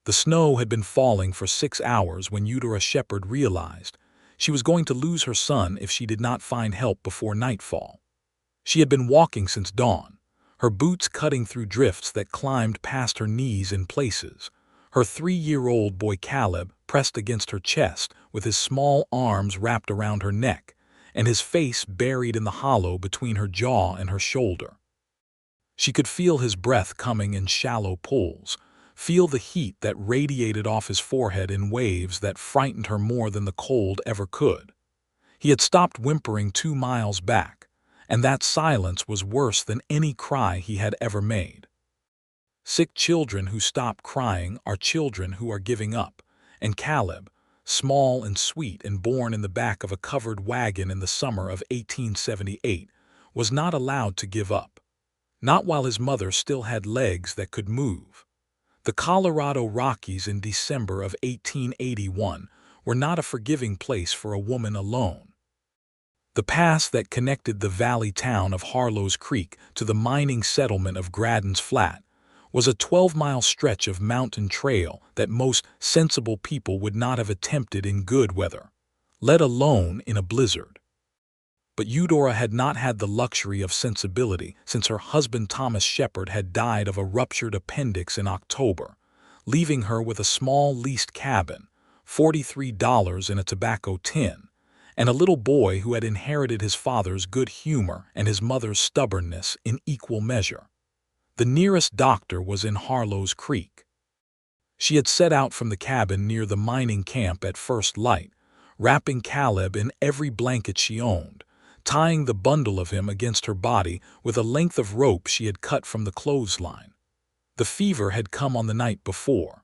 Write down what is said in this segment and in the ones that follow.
The snow had been falling for 6 hours when Eudora Shepard realized she was going to lose her son if she did not find help before nightfall. She had been walking since dawn, her boots cutting through drifts that climbed past her knees in places. Her 3-year-old boy Caleb pressed against her chest with his small arms wrapped around her neck and his face buried in the hollow between her jaw and her shoulder. She could feel his breath coming in shallow pulls, feel the heat that radiated off his forehead in waves that frightened her more than the cold ever could. He had stopped whimpering 2 miles back, and that silence was worse than any cry he had ever made. Sick children who stop crying are children who are giving up, and Caleb, small and sweet and born in the back of a covered wagon in the summer of 1878, was not allowed to give up. Not while his mother still had legs that could move. The Colorado Rockies in December of 1881 were not a forgiving place for a woman alone. The pass that connected the valley town of Harlow's Creek to the mining settlement of Graddon's Flat was a 12-mile stretch of mountain trail that most sensible people would not have attempted in good weather, let alone in a blizzard. But Eudora had not had the luxury of sensibility since her husband Thomas Shepard had died of a ruptured appendix in October, leaving her with a small leased cabin, $43 in a tobacco tin, and a little boy who had inherited his father's good humor and his mother's stubbornness in equal measure. The nearest doctor was in Harlow's Creek. She had set out from the cabin near the mining camp at first light, wrapping Caleb in every blanket she owned, tying the bundle of him against her body with a length of rope she had cut from the clothesline. The fever had come on the night before.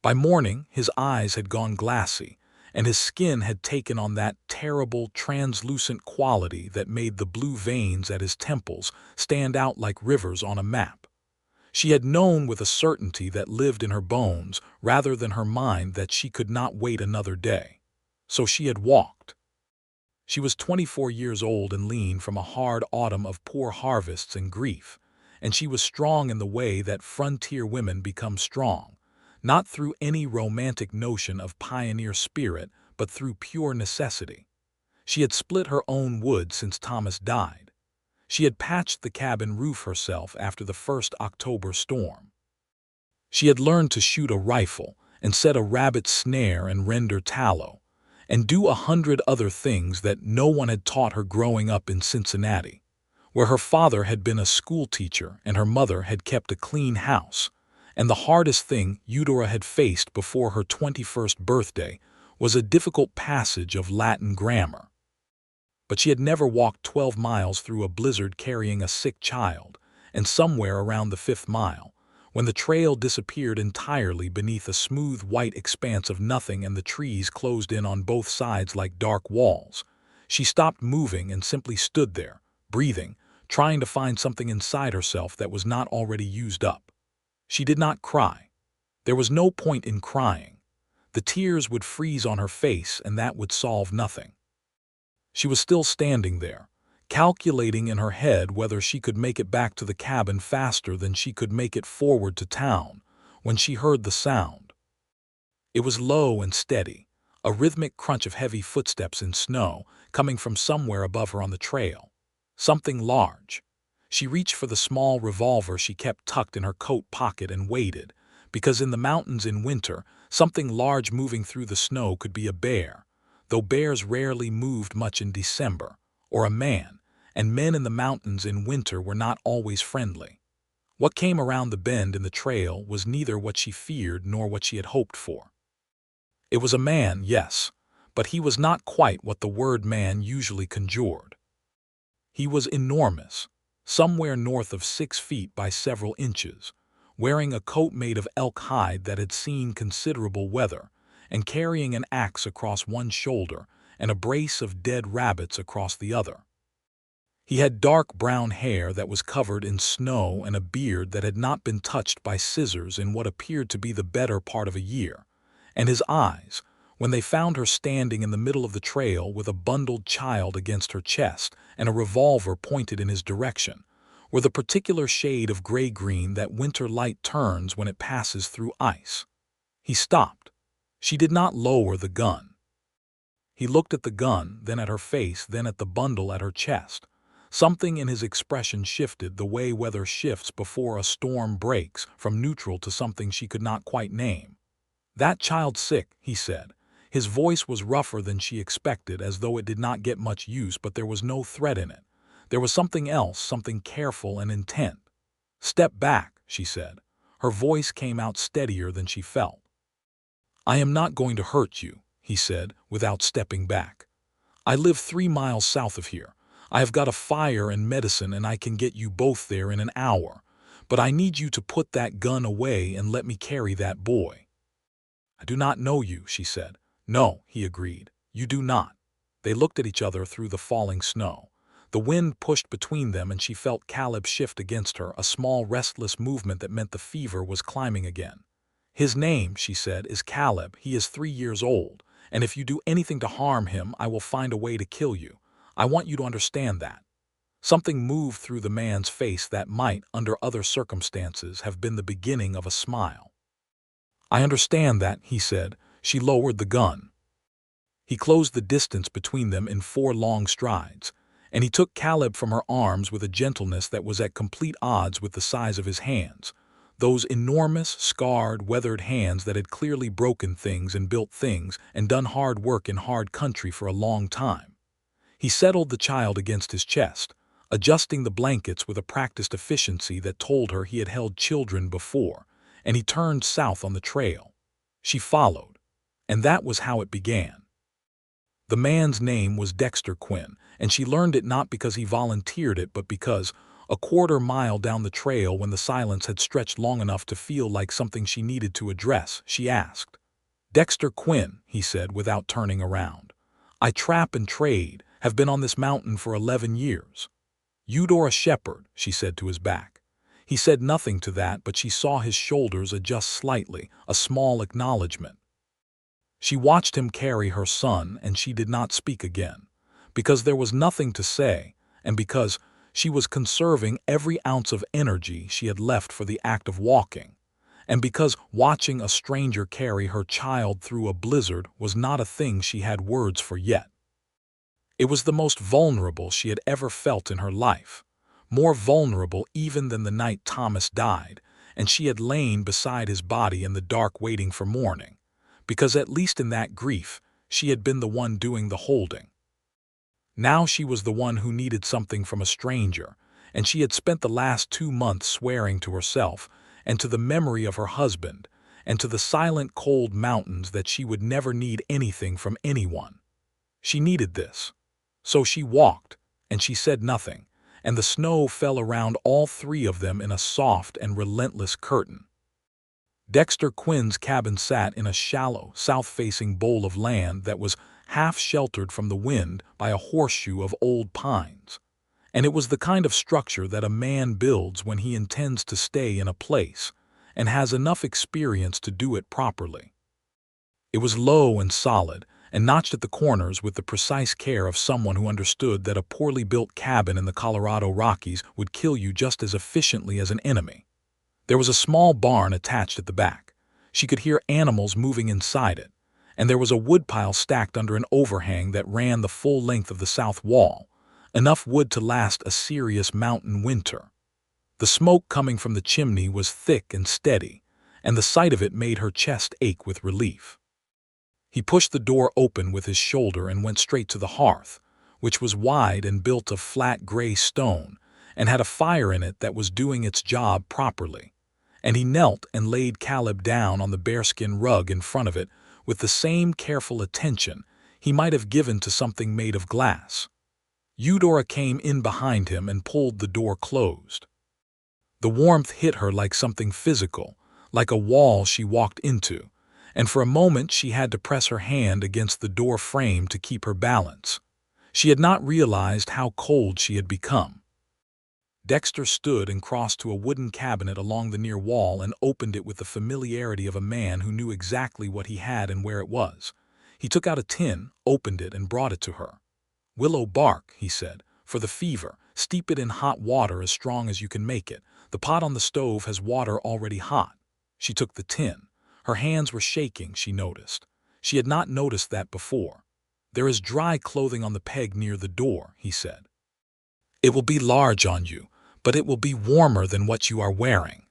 By morning, his eyes had gone glassy, and his skin had taken on that terrible, translucent quality that made the blue veins at his temples stand out like rivers on a map. She had known with a certainty that lived in her bones rather than her mind that she could not wait another day. So she had walked. She was 24 years old and lean from a hard autumn of poor harvests and grief, and she was strong in the way that frontier women become strong, not through any romantic notion of pioneer spirit, but through pure necessity. She had split her own wood since Thomas died. She had patched the cabin roof herself after the first October storm. She had learned to shoot a rifle and set a rabbit snare and render tallow, and do 100 other things that no one had taught her growing up in Cincinnati, where her father had been a school teacher and her mother had kept a clean house. And the hardest thing Eudora had faced before her 21st birthday was a difficult passage of Latin grammar. But she had never walked 12 miles through a blizzard carrying a sick child, and somewhere around the 5th mile, when the trail disappeared entirely beneath a smooth white expanse of nothing and the trees closed in on both sides like dark walls, she stopped moving and simply stood there, breathing, trying to find something inside herself that was not already used up. She did not cry. There was no point in crying. The tears would freeze on her face and that would solve nothing. She was still standing there, calculating in her head whether she could make it back to the cabin faster than she could make it forward to town, when she heard the sound. It was low and steady, a rhythmic crunch of heavy footsteps in snow coming from somewhere above her on the trail. Something large. She reached for the small revolver she kept tucked in her coat pocket and waited, because in the mountains in winter, something large moving through the snow could be a bear, though bears rarely moved much in December, or a man, and men in the mountains in winter were not always friendly. What came around the bend in the trail was neither what she feared nor what she had hoped for. It was a man, yes, but he was not quite what the word man usually conjured. He was enormous, somewhere north of 6 feet by several inches, wearing a coat made of elk hide that had seen considerable weather, and carrying an axe across one shoulder and a brace of dead rabbits across the other. He had dark brown hair that was covered in snow and a beard that had not been touched by scissors in what appeared to be the better part of a year, and his eyes, when they found her standing in the middle of the trail with a bundled child against her chest and a revolver pointed in his direction, were the particular shade of gray-green that winter light turns when it passes through ice. He stopped. She did not lower the gun. He looked at the gun, then at her face, then at the bundle at her chest. Something in his expression shifted the way weather shifts before a storm breaks, from neutral to something she could not quite name. "That child's sick," he said. His voice was rougher than she expected, as though it did not get much use, but there was no threat in it. There was something else, something careful and intent. "Step back," she said. Her voice came out steadier than she felt. "I am not going to hurt you," he said, without stepping back. "I live 3 miles south of here. I have got a fire and medicine, and I can get you both there in an hour. But I need you to put that gun away and let me carry that boy." "I do not know you," she said. "No," he agreed. "You do not." They looked at each other through the falling snow. The wind pushed between them, and she felt Caleb shift against her, a small, restless movement that meant the fever was climbing again. "His name," she said, "is Caleb. He is 3 years old, and if you do anything to harm him, I will find a way to kill you. I want you to understand that." Something moved through the man's face that might, under other circumstances, have been the beginning of a smile. "I understand that," he said. She lowered the gun. He closed the distance between them in 4 long strides, and he took Caleb from her arms with a gentleness that was at complete odds with the size of his hands, those enormous, scarred, weathered hands that had clearly broken things and built things and done hard work in hard country for a long time. He settled the child against his chest, adjusting the blankets with a practiced efficiency that told her he had held children before, and he turned south on the trail. She followed, and that was how it began. The man's name was Dexter Quinn, and she learned it not because he volunteered it, but because, a 1/4 mile down the trail, when the silence had stretched long enough to feel like something she needed to address, she asked. "Dexter Quinn," he said without turning around. "I trap and trade, have been on this mountain for 11 years. "Eudora Shepard," she said to his back. He said nothing to that, but she saw his shoulders adjust slightly, a small acknowledgement. She watched him carry her son, and she did not speak again, because there was nothing to say, and because she was conserving every ounce of energy she had left for the act of walking, and because watching a stranger carry her child through a blizzard was not a thing she had words for yet. It was the most vulnerable she had ever felt in her life, more vulnerable even than the night Thomas died, and she had lain beside his body in the dark waiting for morning, because at least in that grief she had been the one doing the holding. Now she was the one who needed something from a stranger, and she had spent the last 2 months swearing to herself and to the memory of her husband and to the silent cold mountains that she would never need anything from anyone. She needed this. So she walked, and she said nothing, and the snow fell around all 3 of them in a soft and relentless curtain. Dexter Quinn's cabin sat in a shallow, south-facing bowl of land that was half sheltered from the wind by a horseshoe of old pines, and it was the kind of structure that a man builds when he intends to stay in a place and has enough experience to do it properly. It was low and solid, and notched at the corners with the precise care of someone who understood that a poorly built cabin in the Colorado Rockies would kill you just as efficiently as an enemy. There was a small barn attached at the back. She could hear animals moving inside it, and there was a woodpile stacked under an overhang that ran the full length of the south wall, enough wood to last a serious mountain winter. The smoke coming from the chimney was thick and steady, and the sight of it made her chest ache with relief. He pushed the door open with his shoulder and went straight to the hearth, which was wide and built of flat gray stone, and had a fire in it that was doing its job properly. And he knelt and laid Caleb down on the bearskin rug in front of it with the same careful attention he might have given to something made of glass. Eudora came in behind him and pulled the door closed. The warmth hit her like something physical, like a wall she walked into, and for a moment she had to press her hand against the door frame to keep her balance. She had not realized how cold she had become. Dexter stood and crossed to a wooden cabinet along the near wall and opened it with the familiarity of a man who knew exactly what he had and where it was. He took out a tin, opened it, and brought it to her. "Willow bark," he said, "for the fever. Steep it in hot water as strong as you can make it. The pot on the stove has water already hot." She took the tin. Her hands were shaking, she noticed. She had not noticed that before. "There is dry clothing on the peg near the door," he said. "It will be large on you, but it will be warmer than what you are wearing."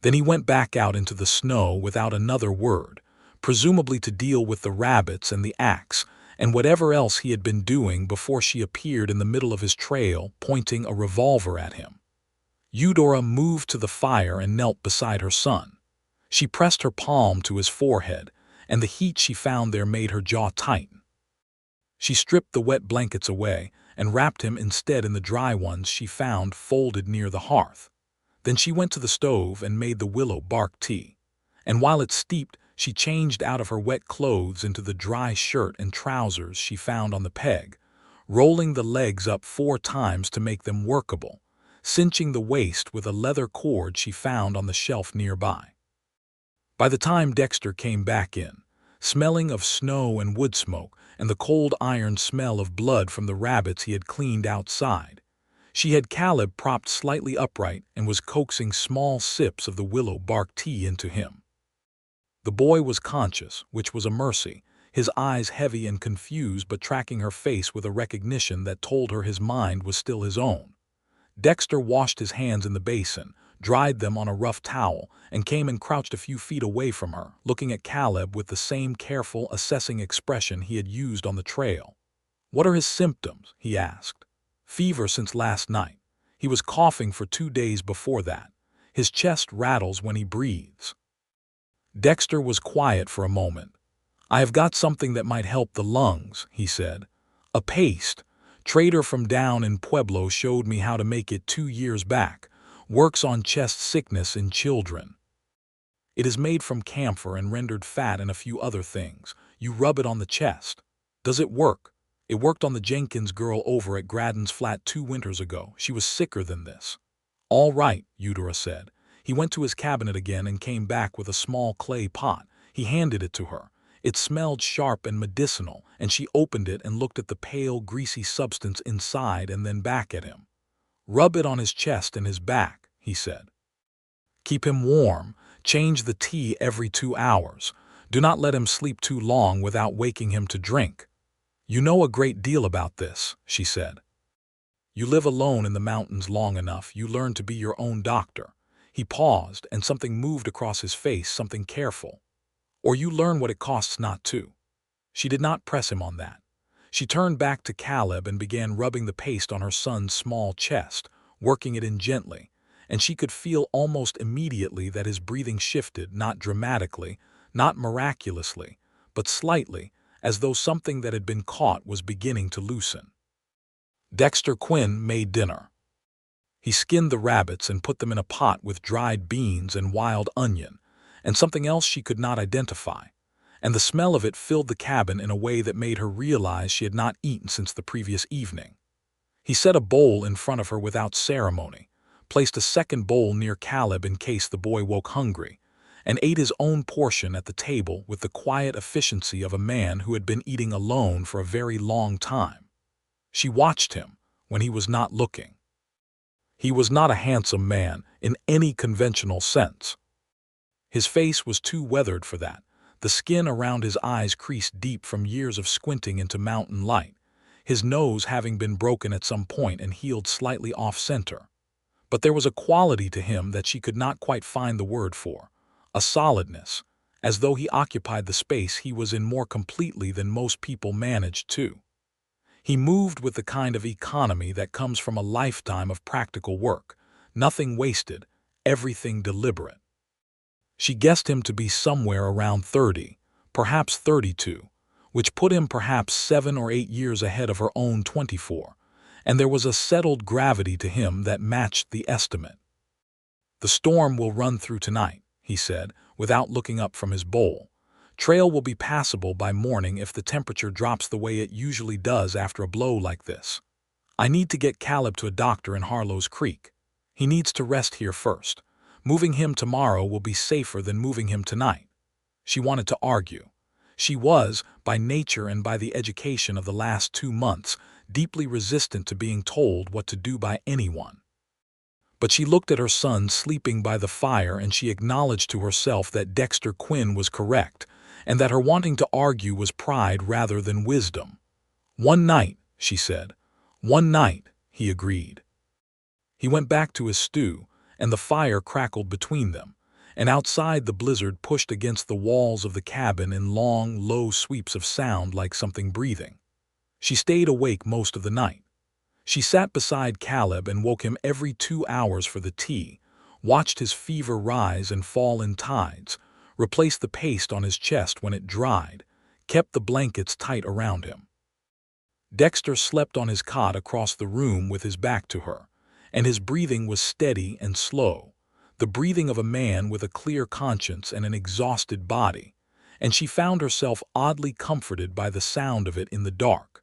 Then he went back out into the snow without another word, presumably to deal with the rabbits and the axe, and whatever else he had been doing before she appeared in the middle of his trail, pointing a revolver at him. Eudora moved to the fire and knelt beside her son. She pressed her palm to his forehead, and the heat she found there made her jaw tighten. She stripped the wet blankets away and wrapped him instead in the dry ones she found folded near the hearth. Then she went to the stove and made the willow bark tea. And while it steeped, she changed out of her wet clothes into the dry shirt and trousers she found on the peg, rolling the legs up 4 times to make them workable, cinching the waist with a leather cord she found on the shelf nearby. By the time Dexter came back in, smelling of snow and wood smoke and the cold iron smell of blood from the rabbits he had cleaned outside, she had Caleb propped slightly upright and was coaxing small sips of the willow bark tea into him. The boy was conscious, which was a mercy, his eyes heavy and confused but tracking her face with a recognition that told her his mind was still his own. Dexter washed his hands in the basin, dried them on a rough towel, and came and crouched a few feet away from her, looking at Caleb with the same careful, assessing expression he had used on the trail. "What are his symptoms?" he asked. "Fever since last night. He was coughing for 2 days before that. His chest rattles when he breathes." Dexter was quiet for a moment. "I have got something that might help the lungs," he said. "A paste. Trader from down in Pueblo showed me how to make it 2 years back. Works on chest sickness in children. It is made from camphor and rendered fat and a few other things. You rub it on the chest. Does it work? It worked on the Jenkins girl over at Graddon's flat 2 winters ago. She was sicker than this." "All right," Eudora said. He went to his cabinet again and came back with a small clay pot. He handed it to her. It smelled sharp and medicinal, and she opened it and looked at the pale, greasy substance inside and then back at him. "Rub it on his chest and his back," he said. "Keep him warm. Change the tea every 2 hours. Do not let him sleep too long without waking him to drink. You know a great deal about this," she said. "You live alone in the mountains long enough, you learn to be your own doctor." He paused, and something moved across his face, something careful. "Or you learn what it costs not to." She did not press him on that. She turned back to Caleb and began rubbing the paste on her son's small chest, working it in gently, and she could feel almost immediately that his breathing shifted, not dramatically, not miraculously, but slightly, as though something that had been caught was beginning to loosen. Dexter Quinn made dinner. He skinned the rabbits and put them in a pot with dried beans and wild onion, and something else she could not identify, and the smell of it filled the cabin in a way that made her realize she had not eaten since the previous evening. He set a bowl in front of her without ceremony, placed a second bowl near Caleb in case the boy woke hungry, and ate his own portion at the table with the quiet efficiency of a man who had been eating alone for a very long time. She watched him when he was not looking. He was not a handsome man in any conventional sense. His face was too weathered for that, the skin around his eyes creased deep from years of squinting into mountain light, his nose having been broken at some point and healed slightly off-center. But there was a quality to him that she could not quite find the word for, a solidness, as though he occupied the space he was in more completely than most people managed to. He moved with the kind of economy that comes from a lifetime of practical work, nothing wasted, everything deliberate. She guessed him to be somewhere around 30, perhaps 32, which put him perhaps 7 or 8 years ahead of her own 24, and there was a settled gravity to him that matched the estimate. "The storm will run through tonight," he said, without looking up from his bowl. "Trail will be passable by morning if the temperature drops the way it usually does after a blow like this. I need to get Caleb to a doctor in Harlow's Creek. He needs to rest here first. Moving him tomorrow will be safer than moving him tonight." She wanted to argue. She was, by nature and by the education of the last 2 months, deeply resistant to being told what to do by anyone. But she looked at her son sleeping by the fire and she acknowledged to herself that Dexter Quinn was correct, and that her wanting to argue was pride rather than wisdom. "One night," she said. "One night," he agreed. He went back to his stew, and the fire crackled between them, and outside the blizzard pushed against the walls of the cabin in long, low sweeps of sound like something breathing. She stayed awake most of the night. She sat beside Caleb and woke him every 2 hours for the tea, watched his fever rise and fall in tides, replaced the paste on his chest when it dried, kept the blankets tight around him. Dexter slept on his cot across the room with his back to her, and his breathing was steady and slow, the breathing of a man with a clear conscience and an exhausted body, and she found herself oddly comforted by the sound of it in the dark.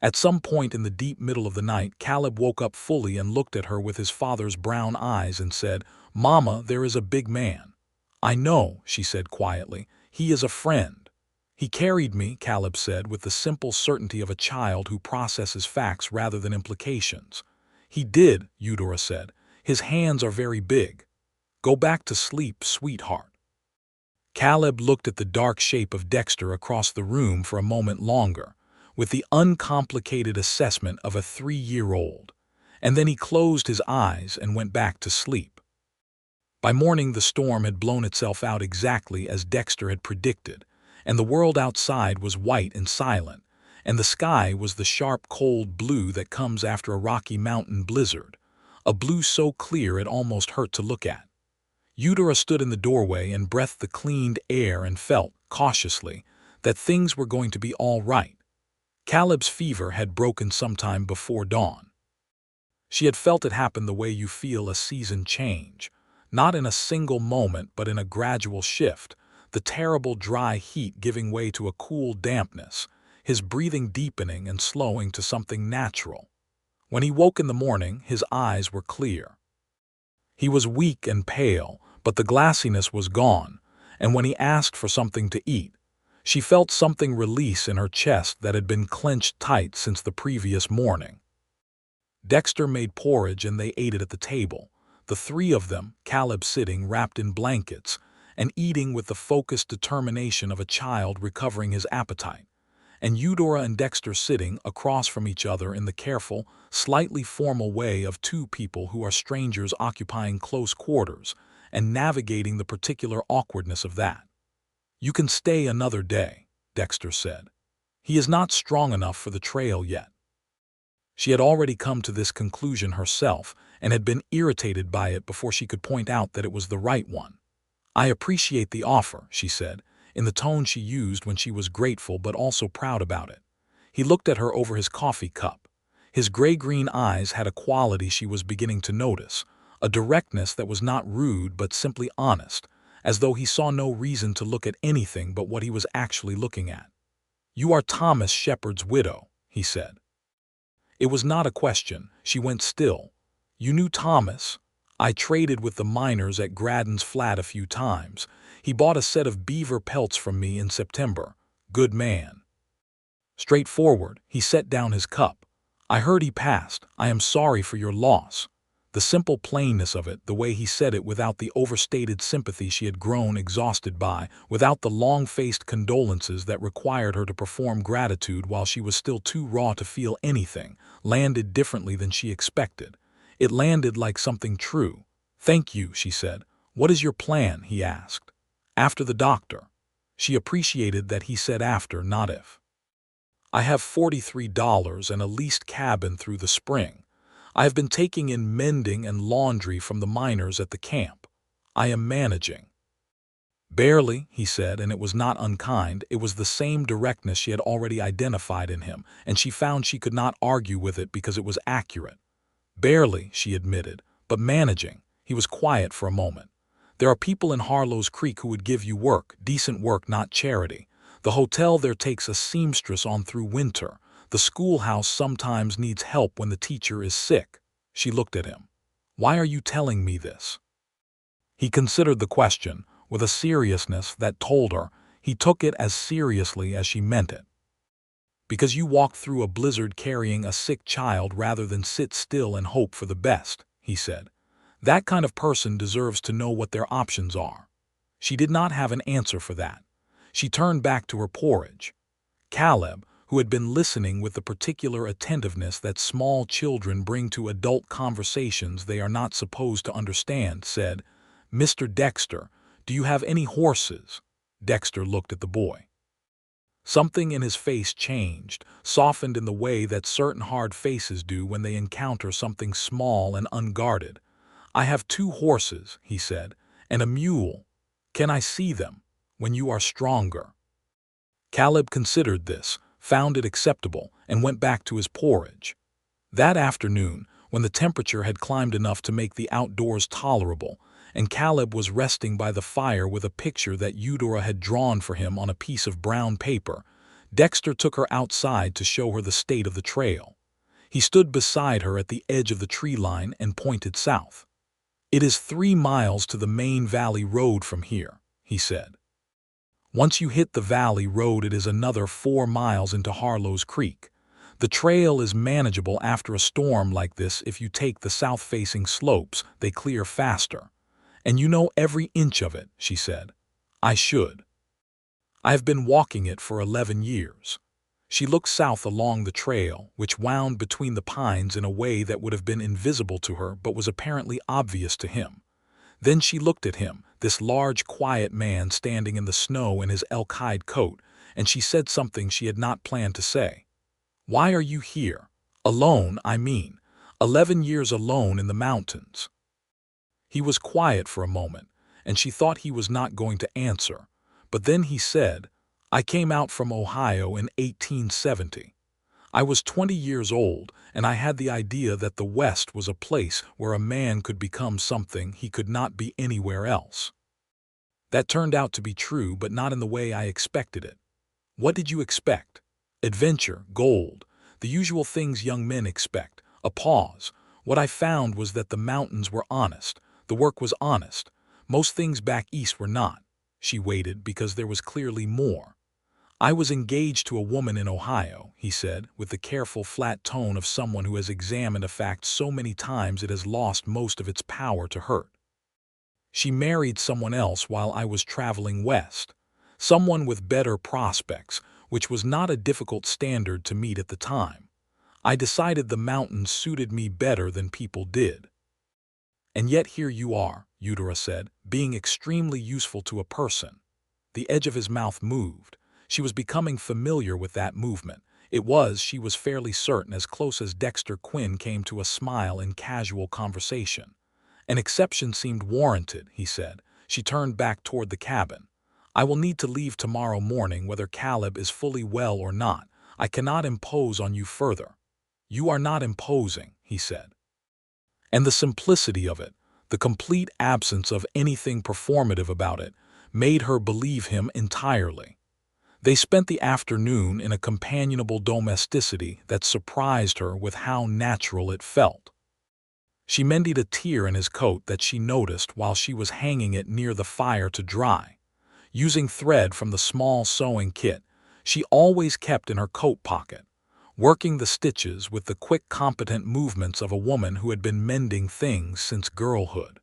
At some point in the deep middle of the night, Caleb woke up fully and looked at her with his father's brown eyes and said, "Mama, there is a big man." "I know," she said quietly. "He is a friend." "He carried me," Caleb said with the simple certainty of a child who processes facts rather than implications. "He did," Eudora said. "His hands are very big. Go back to sleep, sweetheart." Caleb looked at the dark shape of Dexter across the room for a moment longer, with the uncomplicated assessment of a 3-year-old, and then he closed his eyes and went back to sleep. By morning the storm had blown itself out exactly as Dexter had predicted, and the world outside was white and silent, and the sky was the sharp cold blue that comes after a Rocky Mountain blizzard, a blue so clear it almost hurt to look at. Eudora stood in the doorway and breathed the cleaned air and felt, cautiously, that things were going to be all right. Caleb's fever had broken sometime before dawn. She had felt it happen the way you feel a season change, not in a single moment but in a gradual shift, the terrible dry heat giving way to a cool dampness, his breathing deepening and slowing to something natural. When he woke in the morning, his eyes were clear. He was weak and pale, but the glassiness was gone, and when he asked for something to eat, she felt something release in her chest that had been clenched tight since the previous morning. Dexter made porridge and they ate it at the table, the 3 of them, Caleb sitting wrapped in blankets, and eating with the focused determination of a child recovering his appetite, and Eudora and Dexter sitting across from each other in the careful, slightly formal way of 2 people who are strangers occupying close quarters and navigating the particular awkwardness of that. "You can stay another day," Dexter said. "He is not strong enough for the trail yet." She had already come to this conclusion herself and had been irritated by it before she could point out that it was the right one. "I appreciate the offer," she said, in the tone she used when she was grateful but also proud about it. He looked at her over his coffee cup. His gray-green eyes had a quality she was beginning to notice, a directness that was not rude but simply honest, as though he saw no reason to look at anything but what he was actually looking at. "You are Thomas Shepard's widow," he said. It was not a question. She went still. "You knew Thomas?" "I traded with the miners at Graddon's flat a few times. He bought a set of beaver pelts from me in September. Good man." Straightforward, he set down his cup. "I heard he passed. I am sorry for your loss." The simple plainness of it, the way he said it without the overstated sympathy she had grown exhausted by, without the long-faced condolences that required her to perform gratitude while she was still too raw to feel anything, landed differently than she expected. It landed like something true. "Thank you," she said. "What is your plan?" he asked. "After the doctor." She appreciated that he said after, not if. "I have $43 and a leased cabin through the spring. I have been taking in mending and laundry from the miners at the camp. I am managing." "Barely," he said, and it was not unkind. It was the same directness she had already identified in him, and she found she could not argue with it because it was accurate. "Barely," she admitted, "but managing." He was quiet for a moment. "There are people in Harlow's Creek who would give you work, decent work, not charity. The hotel there takes a seamstress on through winter. The schoolhouse sometimes needs help when the teacher is sick." She looked at him. "Why are you telling me this?" He considered the question, with a seriousness that told her he took it as seriously as she meant it. "Because you walked through a blizzard carrying a sick child rather than sit still and hope for the best," he said. That kind of person deserves to know what their options are. She did not have an answer for that. She turned back to her porridge. Caleb, who had been listening with the particular attentiveness that small children bring to adult conversations they are not supposed to understand, said, "Mr. Dexter, do you have any horses?" Dexter looked at the boy. Something in his face changed, softened in the way that certain hard faces do when they encounter something small and unguarded. "I have 2 horses," he said, "and a mule. Can I see them? When you are stronger." Caleb considered this, found it acceptable, and went back to his porridge. That afternoon, when the temperature had climbed enough to make the outdoors tolerable, and Caleb was resting by the fire with a picture that Eudora had drawn for him on a piece of brown paper, Dexter took her outside to show her the state of the trail. He stood beside her at the edge of the tree line and pointed south. "It is 3 miles to the main valley road from here," he said. "Once you hit the valley road, it is another 4 miles into Harlow's Creek. The trail is manageable after a storm like this if you take the south-facing slopes. They clear faster. And you know every inch of it," she said. "I should. I have been walking it for 11 years. She looked south along the trail, which wound between the pines in a way that would have been invisible to her but was apparently obvious to him. Then she looked at him, this large, quiet man standing in the snow in his elk-hide coat, and she said something she had not planned to say. "Why are you here? Alone, I mean. 11 years alone in the mountains." He was quiet for a moment, and she thought he was not going to answer. But then he said, "I came out from Ohio in 1870. I was 20 years old, and I had the idea that the West was a place where a man could become something he could not be anywhere else. That turned out to be true, but not in the way I expected it." "What did you expect?" "Adventure, gold, the usual things young men expect." A pause. "What I found was that the mountains were honest. The work was honest. Most things back east were not." She waited because there was clearly more. "I was engaged to a woman in Ohio," he said, with the careful, flat tone of someone who has examined a fact so many times it has lost most of its power to hurt. "She married someone else while I was traveling west. Someone with better prospects, which was not a difficult standard to meet at the time. I decided the mountains suited me better than people did." "And yet here you are," Eudora said, "being extremely useful to a person." The edge of his mouth moved. She was becoming familiar with that movement. It was, she was fairly certain, as close as Dexter Quinn came to a smile in casual conversation. "An exception seemed warranted," he said. She turned back toward the cabin. "I will need to leave tomorrow morning whether Caleb is fully well or not. I cannot impose on you further." "You are not imposing," he said. And the simplicity of it, the complete absence of anything performative about it, made her believe him entirely. They spent the afternoon in a companionable domesticity that surprised her with how natural it felt. She mended a tear in his coat that she noticed while she was hanging it near the fire to dry. Using thread from the small sewing kit she always kept in her coat pocket, working the stitches with the quick, competent movements of a woman who had been mending things since girlhood.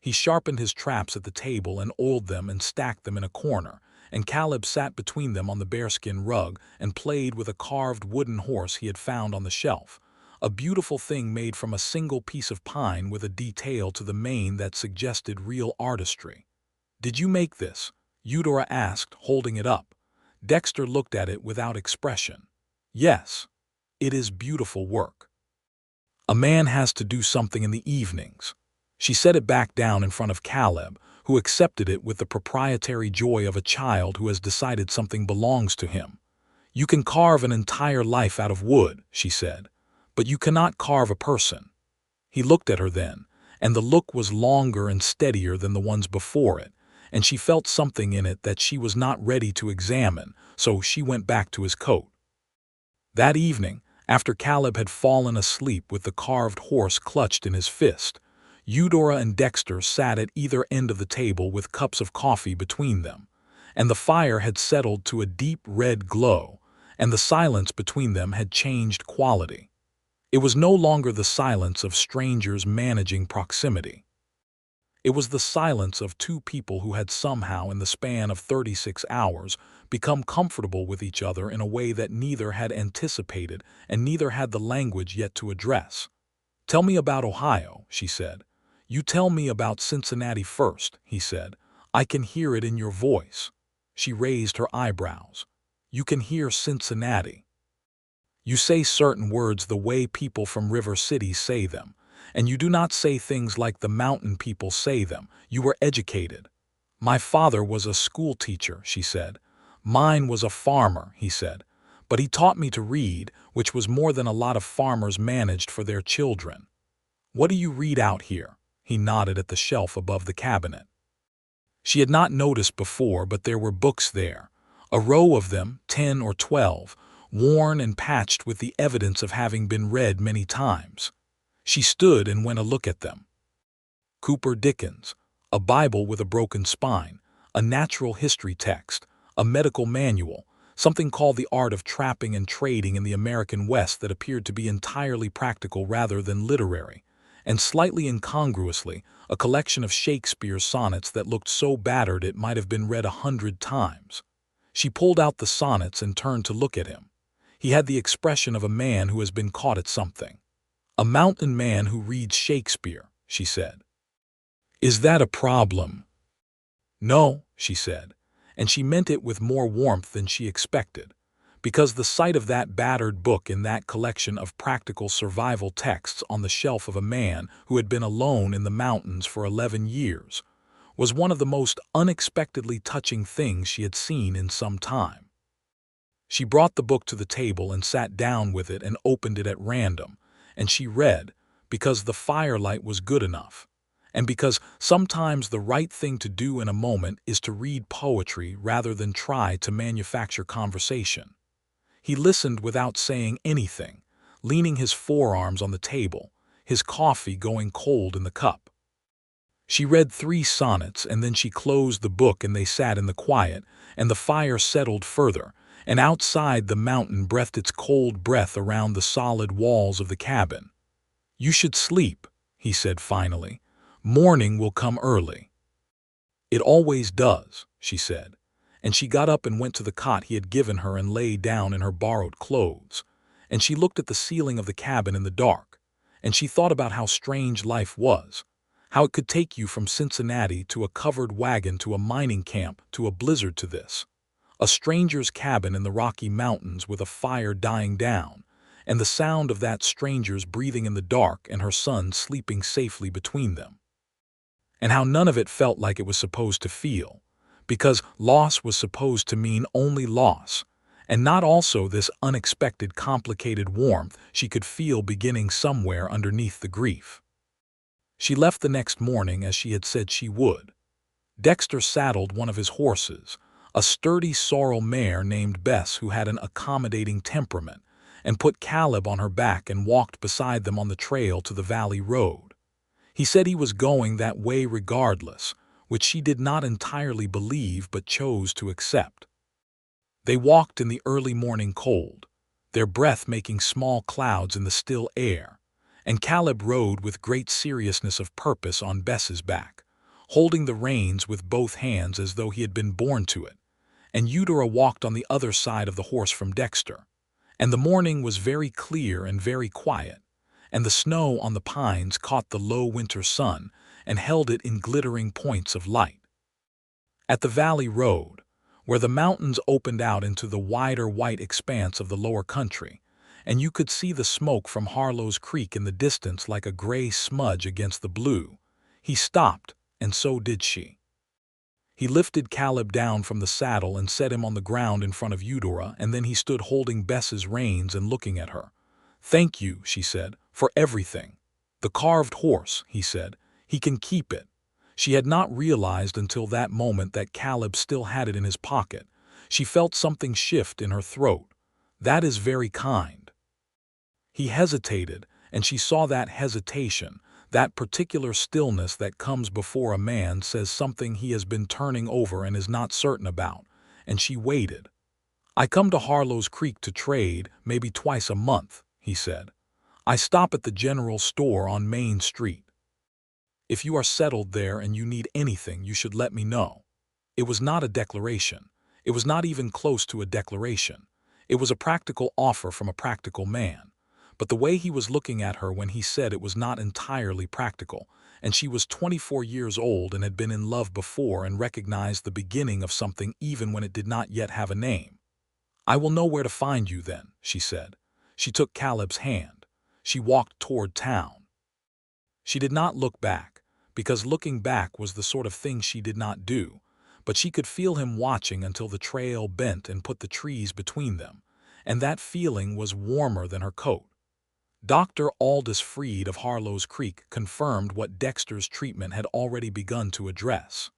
He sharpened his traps at the table and oiled them and stacked them in a corner, and Caleb sat between them on the bearskin rug and played with a carved wooden horse he had found on the shelf, a beautiful thing made from a single piece of pine with a detail to the mane that suggested real artistry. "Did you make this?" Eudora asked, holding it up. Dexter looked at it without expression. "Yes. It is beautiful work. A man has to do something in the evenings." She set it back down in front of Caleb, who accepted it with the proprietary joy of a child who has decided something belongs to him. "You can carve an entire life out of wood," she said, "but you cannot carve a person." He looked at her then, and the look was longer and steadier than the ones before it, and she felt something in it that she was not ready to examine, so she went back to his coat. That evening, after Caleb had fallen asleep with the carved horse clutched in his fist, Eudora and Dexter sat at either end of the table with cups of coffee between them, and the fire had settled to a deep red glow, and the silence between them had changed quality. It was no longer the silence of strangers managing proximity. It was the silence of two people who had somehow, in the span of 36 hours, become comfortable with each other in a way that neither had anticipated and neither had the language yet to address. "Tell me about Ohio," she said. "You tell me about Cincinnati first," he said. "I can hear it in your voice." She raised her eyebrows. "You can hear Cincinnati. You say certain words the way people from River City say them, and you do not say things like the mountain people say them. You were educated." "My father was a school teacher," she said. "Mine was a farmer," he said. "But he taught me to read, which was more than a lot of farmers managed for their children." "What do you read out here?" He nodded at the shelf above the cabinet. She had not noticed before, but there were books there, a row of them, 10 or 12, worn and patched with the evidence of having been read many times. She stood and went a look at them. Cooper Dickens, a Bible with a broken spine, a natural history text, a medical manual, something called The Art of Trapping and Trading in the American West that appeared to be entirely practical rather than literary, and slightly incongruously, a collection of Shakespeare's sonnets that looked so battered it might have been read 100 times. She pulled out the sonnets and turned to look at him. He had the expression of a man who has been caught at something. "A mountain man who reads Shakespeare," she said. "Is that a problem?" "No," she said, and she meant it with more warmth than she expected, because the sight of that battered book in that collection of practical survival texts on the shelf of a man who had been alone in the mountains for 11 years was one of the most unexpectedly touching things she had seen in some time. She brought the book to the table and sat down with it and opened it at random, and she read, because the firelight was good enough, and because sometimes the right thing to do in a moment is to read poetry rather than try to manufacture conversation. He listened without saying anything, leaning his forearms on the table, his coffee going cold in the cup. She read 3 sonnets, and then she closed the book and they sat in the quiet, and the fire settled further, and outside the mountain breathed its cold breath around the solid walls of the cabin. "You should sleep," he said finally. "Morning will come early." "It always does," she said, and she got up and went to the cot he had given her and lay down in her borrowed clothes, and she looked at the ceiling of the cabin in the dark, and she thought about how strange life was, how it could take you from Cincinnati to a covered wagon to a mining camp to a blizzard to this. A stranger's cabin in the Rocky Mountains with a fire dying down, and the sound of that stranger's breathing in the dark and her son sleeping safely between them. And how none of it felt like it was supposed to feel, because loss was supposed to mean only loss, and not also this unexpected complicated warmth she could feel beginning somewhere underneath the grief. She left the next morning as she had said she would. Dexter saddled one of his horses, a sturdy sorrel mare named Bess who had an accommodating temperament, and put Caleb on her back and walked beside them on the trail to the valley road. He said he was going that way regardless, which she did not entirely believe but chose to accept. They walked in the early morning cold, their breath making small clouds in the still air, and Caleb rode with great seriousness of purpose on Bess's back, holding the reins with both hands as though he had been born to it, and Eudora walked on the other side of the horse from Dexter, and the morning was very clear and very quiet, and the snow on the pines caught the low winter sun and held it in glittering points of light. At the valley road, where the mountains opened out into the wider white expanse of the lower country, and you could see the smoke from Harlow's Creek in the distance like a gray smudge against the blue, he stopped, and so did she. He lifted Caleb down from the saddle and set him on the ground in front of Eudora, and then he stood holding Bess's reins and looking at her. "Thank you," she said, "for everything." "The carved horse," he said. "He can keep it." She had not realized until that moment that Caleb still had it in his pocket. She felt something shift in her throat. "That is very kind." He hesitated, and she saw that hesitation, that particular stillness that comes before a man says something he has been turning over and is not certain about, and she waited. "I come to Harlow's Creek to trade, maybe twice a month," he said. I stop at the general store on Main Street. If you are settled there and you need anything, you should let me know." It was not a declaration. It was not even close to a declaration. It was a practical offer from a practical man. But the way he was looking at her when he said it was not entirely practical, and she was 24 years old and had been in love before and recognized the beginning of something even when it did not yet have a name. "I will know where to find you then," she said. She took Caleb's hand. She walked toward town. She did not look back, because looking back was the sort of thing she did not do, but she could feel him watching until the trail bent and put the trees between them, and that feeling was warmer than her coat. Dr. Aldous Freed of Harlow's Creek confirmed what Dexter's treatment had already begun to address.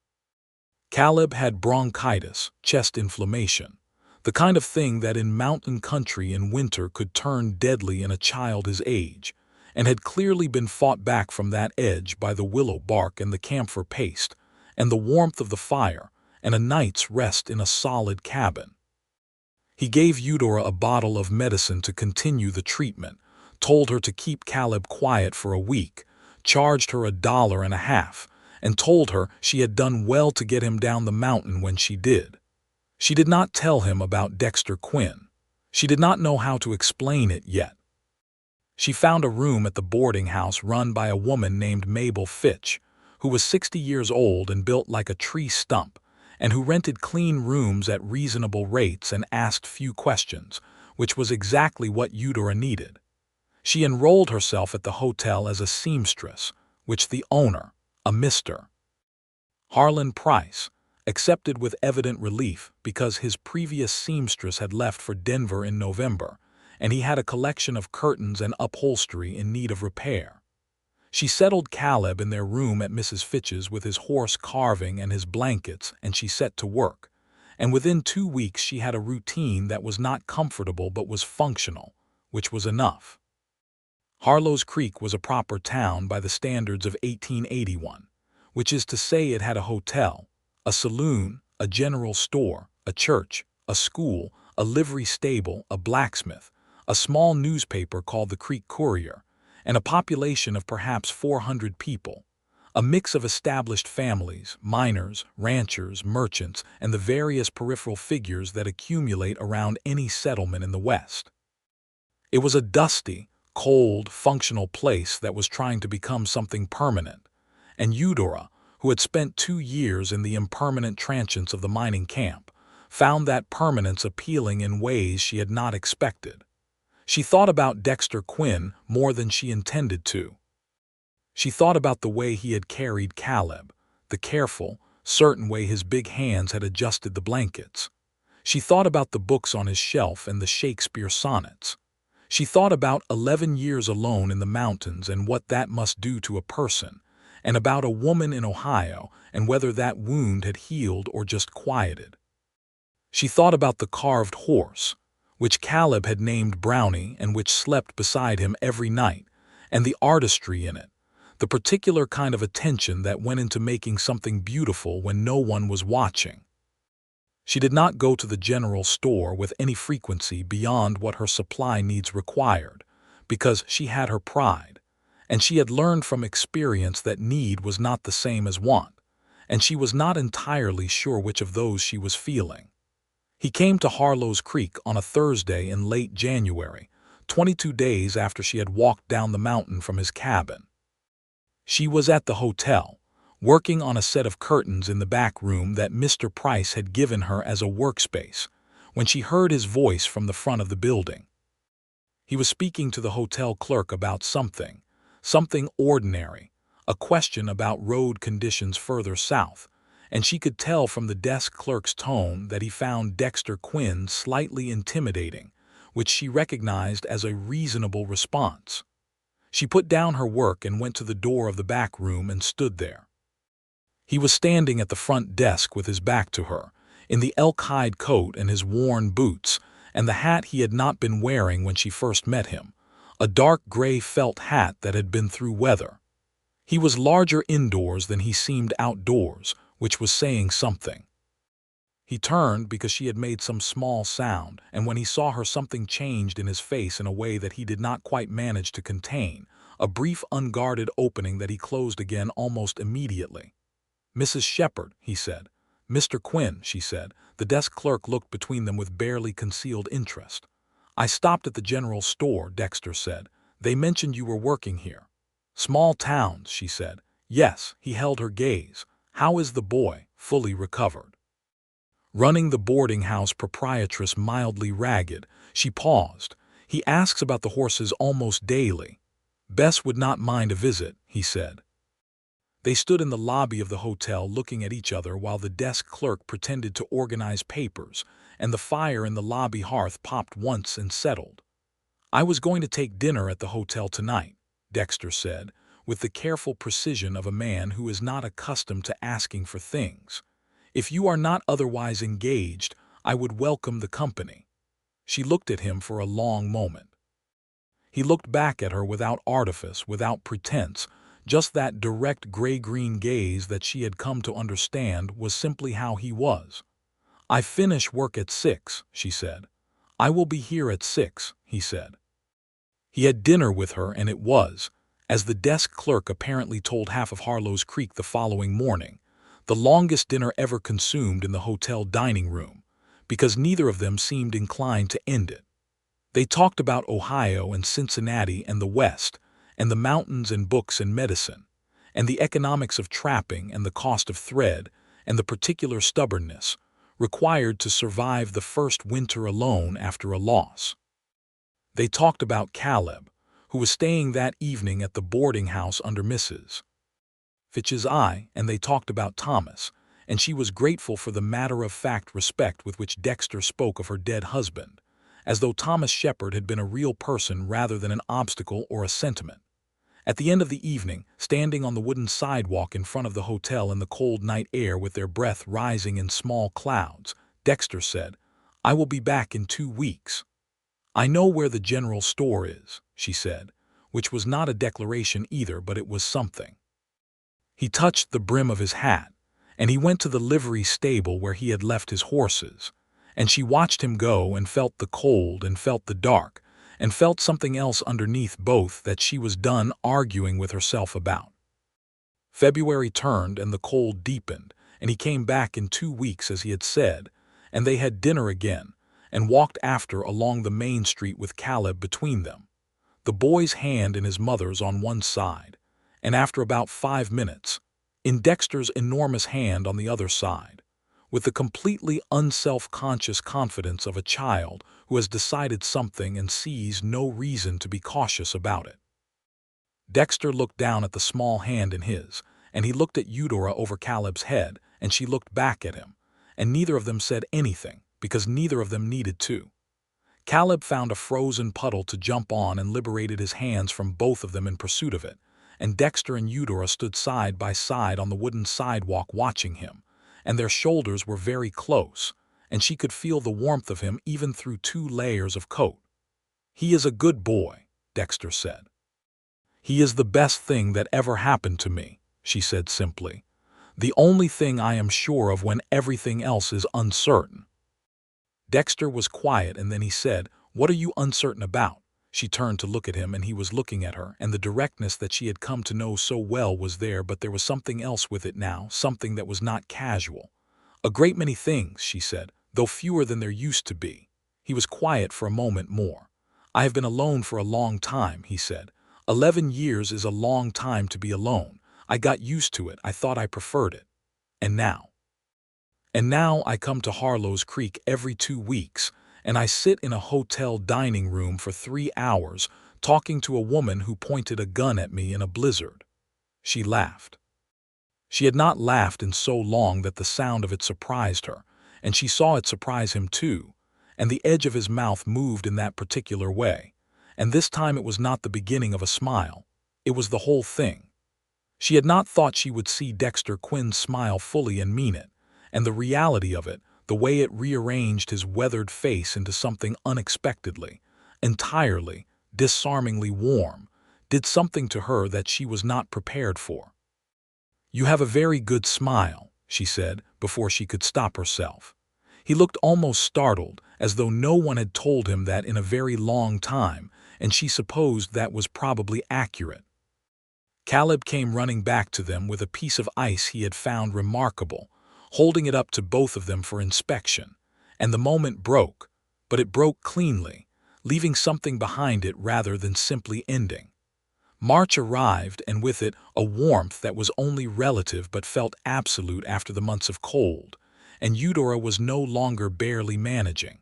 Caleb had bronchitis, chest inflammation, the kind of thing that in mountain country in winter could turn deadly in a child his age, and had clearly been fought back from that edge by the willow bark and the camphor paste, and the warmth of the fire, and a night's rest in a solid cabin. He gave Eudora a bottle of medicine to continue the treatment, told her to keep Caleb quiet for a week, charged her $1.50, and told her she had done well to get him down the mountain when she did. She did not tell him about Dexter Quinn. She did not know how to explain it yet. She found a room at the boarding house run by a woman named Mabel Fitch, who was 60 years old and built like a tree stump, and who rented clean rooms at reasonable rates and asked few questions, which was exactly what Eudora needed. She enrolled herself at the hotel as a seamstress, which the owner, a Mr. Harlan Price, accepted with evident relief because his previous seamstress had left for Denver in November, and he had a collection of curtains and upholstery in need of repair. She settled Caleb in their room at Mrs. Fitch's with his horse carving and his blankets, and she set to work. And within 2 weeks she had a routine that was not comfortable but was functional, which was enough. Harlow's Creek was a proper town by the standards of 1881, which is to say it had a hotel, a saloon, a general store, a church, a school, a livery stable, a blacksmith, a small newspaper called the Creek Courier, and a population of perhaps 400 people, a mix of established families, miners, ranchers, merchants, and the various peripheral figures that accumulate around any settlement in the West. It was a dusty, cold, functional place that was trying to become something permanent, and Eudora, who had spent 2 years in the impermanent transients of the mining camp, found that permanence appealing in ways she had not expected. She thought about Dexter Quinn more than she intended to. She thought about the way he had carried Caleb, the careful, certain way his big hands had adjusted the blankets. She thought about the books on his shelf and the Shakespeare sonnets. She thought about 11 years alone in the mountains and what that must do to a person, and about a woman in Ohio and whether that wound had healed or just quieted. She thought about the carved horse, which Caleb had named Brownie and which slept beside him every night, and the artistry in it, the particular kind of attention that went into making something beautiful when no one was watching. She did not go to the general store with any frequency beyond what her supply needs required, because she had her pride, and she had learned from experience that need was not the same as want, and she was not entirely sure which of those she was feeling. He came to Harlow's Creek on a Thursday in late January, 22 days after she had walked down the mountain from his cabin. She was at the hotel, working on a set of curtains in the back room that Mr. Price had given her as a workspace, when she heard his voice from the front of the building. He was speaking to the hotel clerk about something ordinary, a question about road conditions further south, and she could tell from the desk clerk's tone that he found Dexter Quinn slightly intimidating, which she recognized as a reasonable response. She put down her work and went to the door of the back room and stood there. He was standing at the front desk with his back to her, in the elk-hide coat and his worn boots, and the hat he had not been wearing when she first met him, a dark gray felt hat that had been through weather. He was larger indoors than he seemed outdoors, which was saying something. He turned because she had made some small sound, and when he saw her something changed in his face in a way that he did not quite manage to contain, a brief unguarded opening that he closed again almost immediately. "Mrs. Shepard," he said. "Mr. Quinn," she said. The desk clerk looked between them with barely concealed interest. "I stopped at the general store," Dexter said. "They mentioned you were working here." "Small towns," she said. "Yes," he held her gaze. "How is the boy?" "Fully recovered." Running the boarding house proprietress mildly ragged, she paused. "He asks about the horses almost daily." "Bess would not mind a visit," he said. They stood in the lobby of the hotel looking at each other while the desk clerk pretended to organize papers, and the fire in the lobby hearth popped once and settled. "I was going to take dinner at the hotel tonight," Dexter said, with the careful precision of a man who is not accustomed to asking for things. "If you are not otherwise engaged, I would welcome the company." She looked at him for a long moment. He looked back at her without artifice, without pretense, just that direct gray-green gaze that she had come to understand was simply how he was. "I finish work at 6, she said. "I will be here at 6, he said. He had dinner with her, and it was, as the desk clerk apparently told half of Harlow's Creek the following morning, the longest dinner ever consumed in the hotel dining room, because neither of them seemed inclined to end it. They talked about Ohio and Cincinnati and the West, and the mountains and books and medicine, and the economics of trapping and the cost of thread, and the particular stubbornness required to survive the first winter alone after a loss. They talked about Caleb, who was staying that evening at the boarding house under Mrs. Fitch's eye, and they talked about Thomas, and she was grateful for the matter-of-fact respect with which Dexter spoke of her dead husband, as though Thomas Shepard had been a real person rather than an obstacle or a sentiment. At the end of the evening, standing on the wooden sidewalk in front of the hotel in the cold night air with their breath rising in small clouds, Dexter said, "I will be back in 2 weeks. "I know where the general store is," she said, which was not a declaration either, but it was something. He touched the brim of his hat, and he went to the livery stable where he had left his horses, and she watched him go and felt the cold and felt the dark, and felt something else underneath both that she was done arguing with herself about. February turned and the cold deepened, and he came back in 2 weeks as he had said, and they had dinner again, and walked after along the main street with Caleb between them, the boy's hand in his mother's on one side, and after about 5 minutes, in Dexter's enormous hand on the other side, with the completely unself-conscious confidence of a child who has decided something and sees no reason to be cautious about it. Dexter looked down at the small hand in his, and he looked at Eudora over Caleb's head, and she looked back at him, and neither of them said anything, because neither of them needed to. Caleb found a frozen puddle to jump on and liberated his hands from both of them in pursuit of it, and Dexter and Eudora stood side by side on the wooden sidewalk watching him, and their shoulders were very close, and she could feel the warmth of him even through 2 layers of coat. "He is a good boy," Dexter said. "He is the best thing that ever happened to me," she said simply. "The only thing I am sure of when everything else is uncertain." Dexter was quiet, and then he said, "What are you uncertain about?" She turned to look at him, and he was looking at her, and the directness that she had come to know so well was there, but there was something else with it now, something that was not casual. "A great many things," she said, "though fewer than there used to be." He was quiet for a moment more. "I have been alone for a long time," he said. 11 years is a long time to be alone. I got used to it. I thought I preferred it. And now I come to Harlow's Creek every 2 weeks, and I sit in a hotel dining room for 3 hours talking to a woman who pointed a gun at me in a blizzard." She laughed. She had not laughed in so long that the sound of it surprised her, and she saw it surprise him too, and the edge of his mouth moved in that particular way, and this time it was not the beginning of a smile, it was the whole thing. She had not thought she would see Dexter Quinn smile fully and mean it, and the reality of it, the way it rearranged his weathered face into something unexpectedly, entirely, disarmingly warm, did something to her that she was not prepared for. "You have a very good smile," she said, before she could stop herself. He looked almost startled, as though no one had told him that in a very long time, and she supposed that was probably accurate. Caleb came running back to them with a piece of ice he had found remarkable, holding it up to both of them for inspection, and the moment broke, but it broke cleanly, leaving something behind it rather than simply ending. March arrived, and with it a warmth that was only relative but felt absolute after the months of cold, and Eudora was no longer barely managing.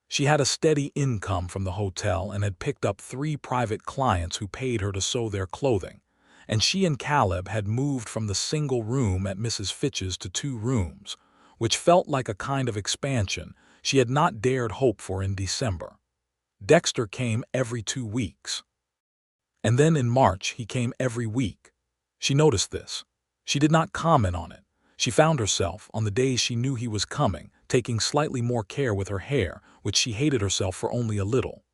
She had a steady income from the hotel and had picked up 3 private clients who paid her to sew their clothing, and she and Caleb had moved from the single room at Mrs. Fitch's to 2 rooms, which felt like a kind of expansion she had not dared hope for in December. Dexter came every 2 weeks. And then in March he came every week. She noticed this. She did not comment on it. She found herself, on the days she knew he was coming, taking slightly more care with her hair, which she hated herself for only a little.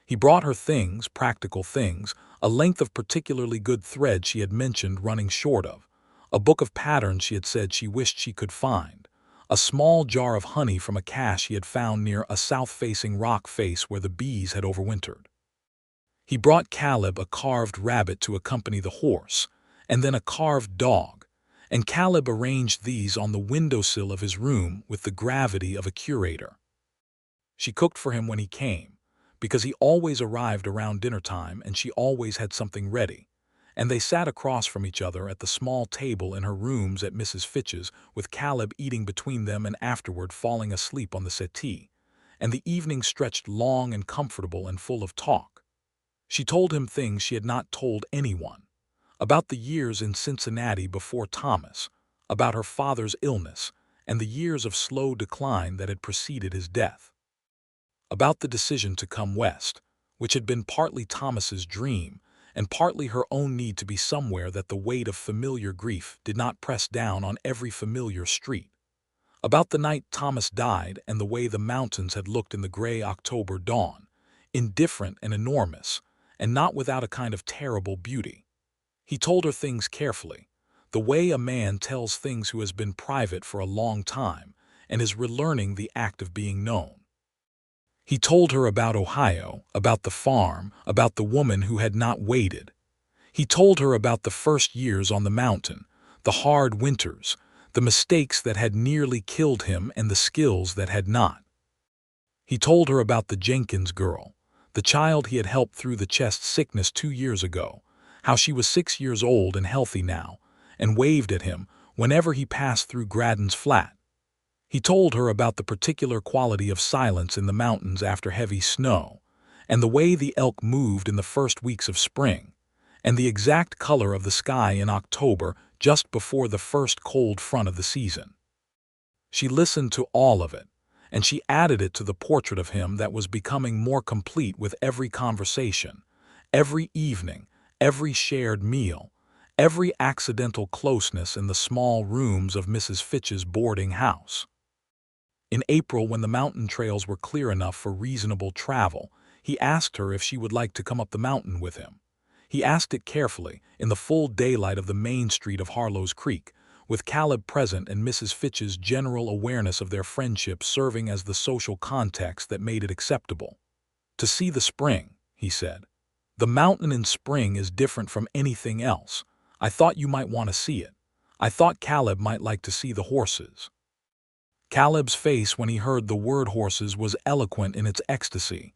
He brought her things, practical things, a length of particularly good thread she had mentioned running short of, a book of patterns she had said she wished she could find, a small jar of honey from a cache he had found near a south-facing rock face where the bees had overwintered. He brought Caleb a carved rabbit to accompany the horse, and then a carved dog, and Caleb arranged these on the windowsill of his room with the gravity of a curator. She cooked for him when he came, because he always arrived around dinner time and she always had something ready, and they sat across from each other at the small table in her rooms at Mrs. Fitch's, with Caleb eating between them and afterward falling asleep on the settee, and the evening stretched long and comfortable and full of talk. She told him things she had not told anyone, about the years in Cincinnati before Thomas, about her father's illness, and the years of slow decline that had preceded his death, about the decision to come west, which had been partly Thomas's dream and partly her own need to be somewhere that the weight of familiar grief did not press down on every familiar street, about the night Thomas died and the way the mountains had looked in the gray October dawn, indifferent and enormous, and not without a kind of terrible beauty. He told her things carefully, the way a man tells things who has been private for a long time and is relearning the act of being known. He told her about Ohio, about the farm, about the woman who had not waited. He told her about the first years on the mountain, the hard winters, the mistakes that had nearly killed him and the skills that had not. He told her about the Jenkins girl, the child he had helped through the chest sickness 2 years ago, how she was 6 years old and healthy now, and waved at him whenever he passed through Graddon's flat. He told her about the particular quality of silence in the mountains after heavy snow, and the way the elk moved in the first weeks of spring, and the exact color of the sky in October just before the first cold front of the season. She listened to all of it, and she added it to the portrait of him that was becoming more complete with every conversation, every evening, every shared meal, every accidental closeness in the small rooms of Mrs. Fitch's boarding house. In April, when the mountain trails were clear enough for reasonable travel, he asked her if she would like to come up the mountain with him. He asked it carefully, in the full daylight of the main street of Harlow's Creek, with Caleb present and Mrs. Fitch's general awareness of their friendship serving as the social context that made it acceptable. To see the spring, he said. The mountain in spring is different from anything else. I thought you might want to see it. I thought Caleb might like to see the horses. Caleb's face when he heard the word horses was eloquent in its ecstasy.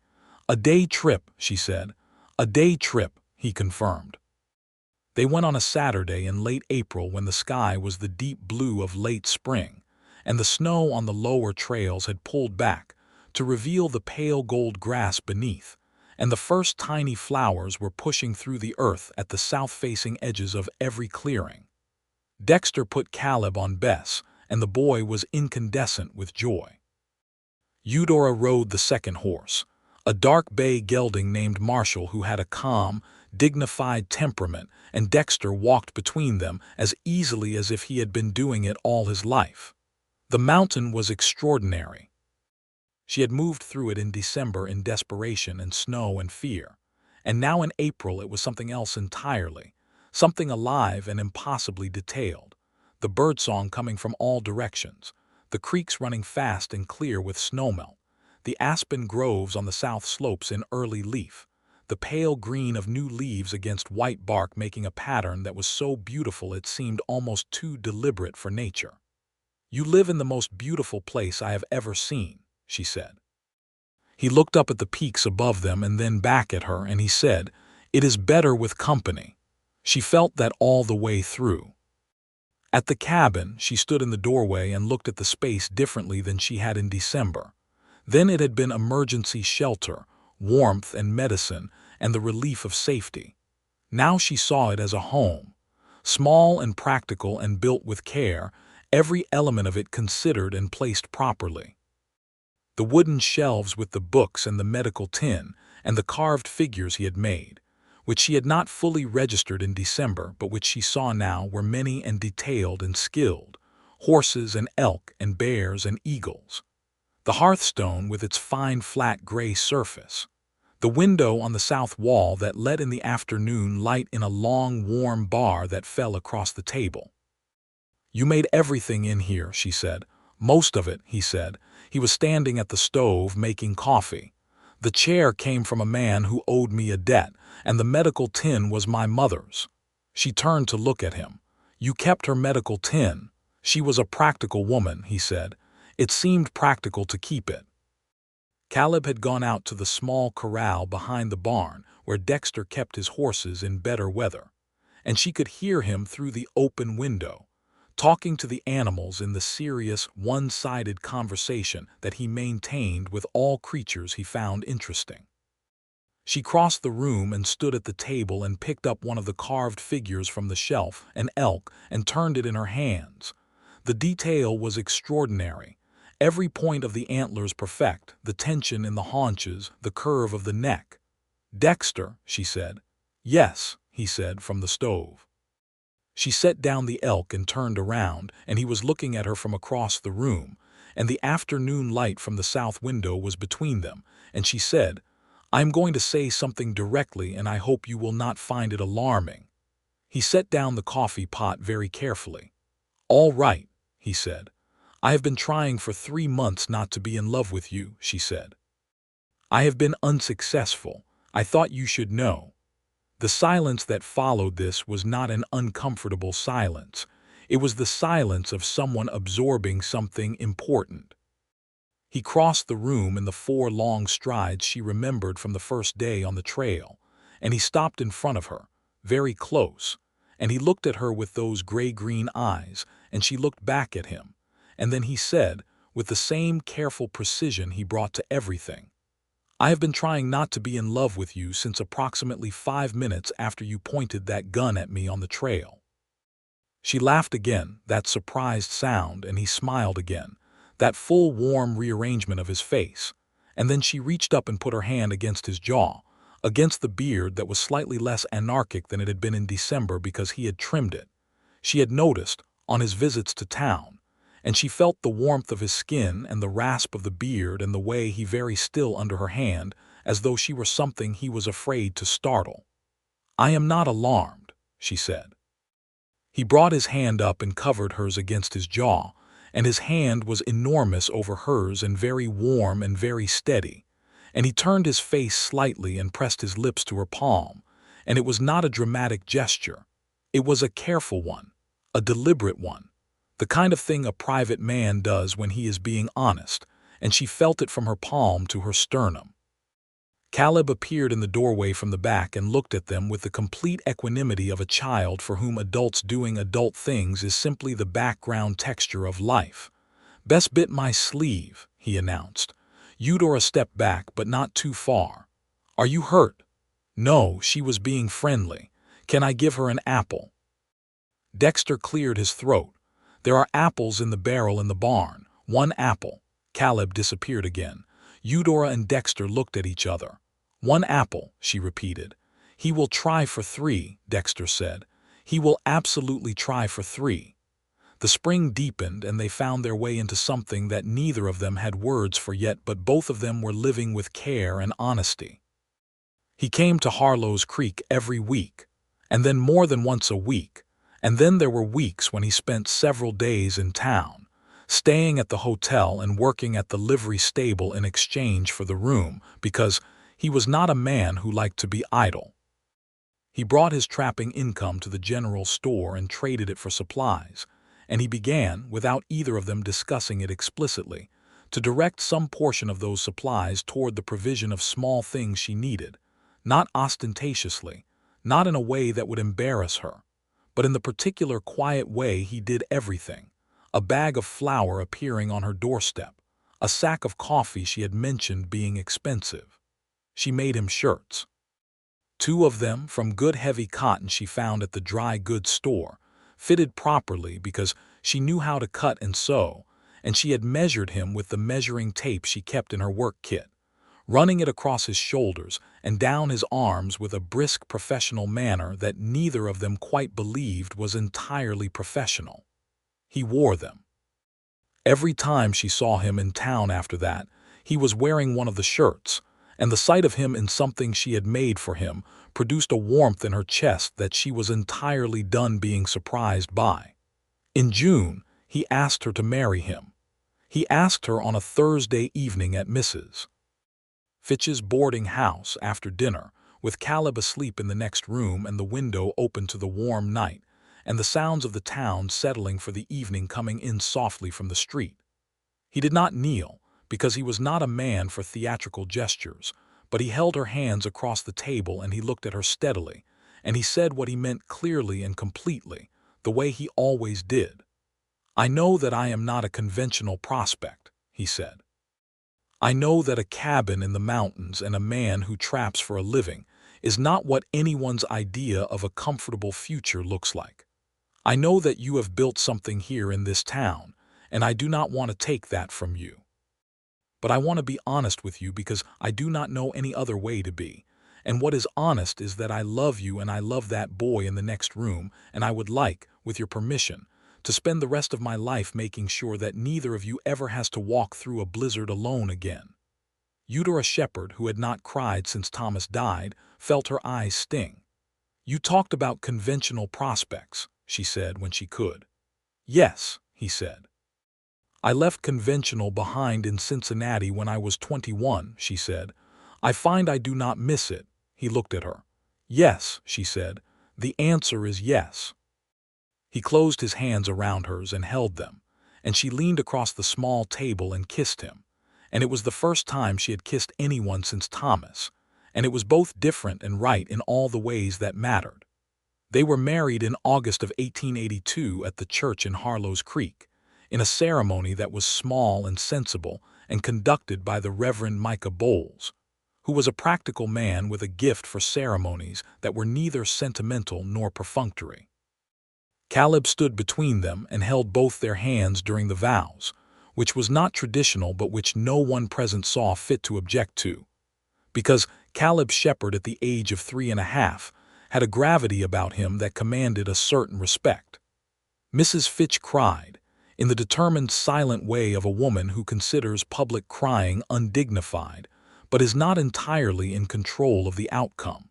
A day trip, she said. A day trip, he confirmed. They went on a Saturday in late April when the sky was the deep blue of late spring, and the snow on the lower trails had pulled back to reveal the pale gold grass beneath, and the first tiny flowers were pushing through the earth at the south-facing edges of every clearing. Dexter put Caleb on Bess, and the boy was incandescent with joy. Eudora rode the second horse, a dark bay gelding named Marshall who had a calm, dignified temperament, and Dexter walked between them as easily as if he had been doing it all his life. The mountain was extraordinary. She had moved through it in December in desperation and snow and fear, and now in April it was something else entirely, something alive and impossibly detailed, the birdsong coming from all directions, the creeks running fast and clear with snowmelt, the aspen groves on the south slopes in early leaf, the pale green of new leaves against white bark making a pattern that was so beautiful it seemed almost too deliberate for nature. "You live in the most beautiful place I have ever seen," she said. He looked up at the peaks above them and then back at her, and he said, "It is better with company." She felt that all the way through. At the cabin, she stood in the doorway and looked at the space differently than she had in December. Then it had been emergency shelter, warmth and medicine, and the relief of safety. Now she saw it as a home, small and practical and built with care, every element of it considered and placed properly. The wooden shelves with the books and the medical tin, and the carved figures he had made, which she had not fully registered in December but which she saw now were many and detailed and skilled, horses and elk and bears and eagles. The hearthstone with its fine flat gray surface. The window on the south wall that let in the afternoon light in a long warm bar that fell across the table. "You made everything in here," she said. "Most of it," he said. He was standing at the stove making coffee. "The chair came from a man who owed me a debt, and the medical tin was my mother's." She turned to look at him. "You kept her medical tin." "She was a practical woman," he said. "It seemed practical to keep it." Caleb had gone out to the small corral behind the barn where Dexter kept his horses in better weather, and she could hear him through the open window, talking to the animals in the serious, one-sided conversation that he maintained with all creatures he found interesting. She crossed the room and stood at the table and picked up one of the carved figures from the shelf, an elk, and turned it in her hands. The detail was extraordinary. Every point of the antlers perfect, the tension in the haunches, the curve of the neck. "Dexter," she said. "Yes," he said from the stove. She set down the elk and turned around, and he was looking at her from across the room, and the afternoon light from the south window was between them, and she said, "I am going to say something directly, and I hope you will not find it alarming." He set down the coffee pot very carefully. "All right," he said. "I have been trying for 3 months not to be in love with you," she said. "I have been unsuccessful. I thought you should know." The silence that followed this was not an uncomfortable silence. It was the silence of someone absorbing something important. He crossed the room in the 4 long strides she remembered from the first day on the trail, and he stopped in front of her, very close, and he looked at her with those gray-green eyes, and she looked back at him, and then he said, with the same careful precision he brought to everything, "I have been trying not to be in love with you since approximately 5 minutes after you pointed that gun at me on the trail." She laughed again, that surprised sound, and he smiled again, that full warm rearrangement of his face, and then she reached up and put her hand against his jaw, against the beard that was slightly less anarchic than it had been in December because he had trimmed it. She had noticed, on his visits to town, and she felt the warmth of his skin and the rasp of the beard and the way he very still under her hand, as though she were something he was afraid to startle. "I am not alarmed," she said. He brought his hand up and covered hers against his jaw, and his hand was enormous over hers and very warm and very steady, and he turned his face slightly and pressed his lips to her palm, and it was not a dramatic gesture. It was a careful one, a deliberate one. The kind of thing a private man does when he is being honest, and she felt it from her palm to her sternum. Caleb appeared in the doorway from the back and looked at them with the complete equanimity of a child for whom adults doing adult things is simply the background texture of life. "Bess bit my sleeve," he announced. Eudora stepped back, but not too far. "Are you hurt?" "No, she was being friendly. Can I give her an apple?" Dexter cleared his throat. "There are apples in the barrel in the barn. 1 apple." Caleb disappeared again. Eudora and Dexter looked at each other. "1 apple," she repeated. "He will try for 3, Dexter said. "He will absolutely try for 3. The spring deepened, and they found their way into something that neither of them had words for yet, but both of them were living with care and honesty. He came to Harlow's Creek every week, and then more than once a week, and then there were weeks when he spent several days in town, staying at the hotel and working at the livery stable in exchange for the room, because he was not a man who liked to be idle. He brought his trapping income to the general store and traded it for supplies, and he began, without either of them discussing it explicitly, to direct some portion of those supplies toward the provision of small things she needed, not ostentatiously, not in a way that would embarrass her, but in the particular quiet way he did everything, a bag of flour appearing on her doorstep, a sack of coffee she had mentioned being expensive. She made him shirts. 2 of them, from good heavy cotton she found at the dry goods store, fitted properly because she knew how to cut and sew, and she had measured him with the measuring tape she kept in her work kit, running it across his shoulders and down his arms with a brisk professional manner that neither of them quite believed was entirely professional. He wore them. Every time she saw him in town after that, he was wearing one of the shirts, and the sight of him in something she had made for him produced a warmth in her chest that she was entirely done being surprised by. In June, he asked her to marry him. He asked her on a Thursday evening at Mrs. Fitch's boarding house after dinner, with Caleb asleep in the next room and the window open to the warm night, and the sounds of the town settling for the evening coming in softly from the street. He did not kneel, because he was not a man for theatrical gestures, but he held her hands across the table and he looked at her steadily, and he said what he meant clearly and completely, the way he always did. "I know that I am not a conventional prospect," he said. "I know that a cabin in the mountains and a man who traps for a living is not what anyone's idea of a comfortable future looks like. I know that you have built something here in this town, and I do not want to take that from you. But I want to be honest with you because I do not know any other way to be, and what is honest is that I love you and I love that boy in the next room, and I would like, with your permission, to spend the rest of my life making sure that neither of you ever has to walk through a blizzard alone again." Eudora Shepard, who had not cried since Thomas died, felt her eyes sting. "You talked about conventional prospects," she said when she could. "Yes," he said. "I left conventional behind in Cincinnati when I was 21, she said. "I find I do not miss it." He looked at her. "Yes," she said. "The answer is yes." He closed his hands around hers and held them, and she leaned across the small table and kissed him, and it was the first time she had kissed anyone since Thomas, and it was both different and right in all the ways that mattered. They were married in August of 1882 at the church in Harlow's Creek, in a ceremony that was small and sensible and conducted by the Reverend Micah Bowles, who was a practical man with a gift for ceremonies that were neither sentimental nor perfunctory. Caleb stood between them and held both their hands during the vows, which was not traditional but which no one present saw fit to object to, because Caleb Shepard at the age of 3.5 had a gravity about him that commanded a certain respect. Mrs. Fitch cried, in the determined silent way of a woman who considers public crying undignified, but is not entirely in control of the outcome.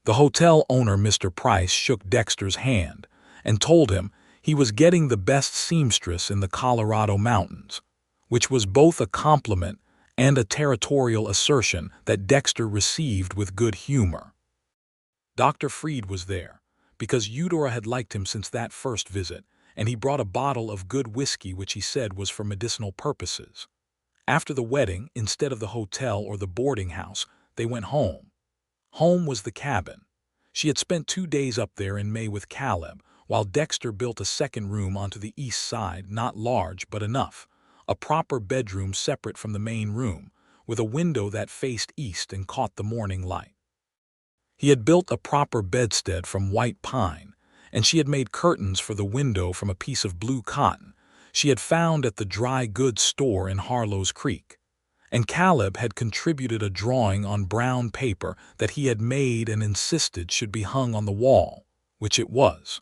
The hotel owner, Mr. Price, shook Dexter's hand and told him he was getting the best seamstress in the Colorado mountains, which was both a compliment and a territorial assertion that Dexter received with good humor. Dr. Freed was there, because Eudora had liked him since that first visit, and he brought a bottle of good whiskey which he said was for medicinal purposes. After the wedding, instead of the hotel or the boarding house, they went home. Home was the cabin. She had spent 2 days up there in May with Caleb, while Dexter built a second room onto the east side, not large but enough, a proper bedroom separate from the main room, with a window that faced east and caught the morning light. He had built a proper bedstead from white pine, and she had made curtains for the window from a piece of blue cotton she had found at the dry goods store in Harlow's Creek, and Caleb had contributed a drawing on brown paper that he had made and insisted should be hung on the wall, which it was.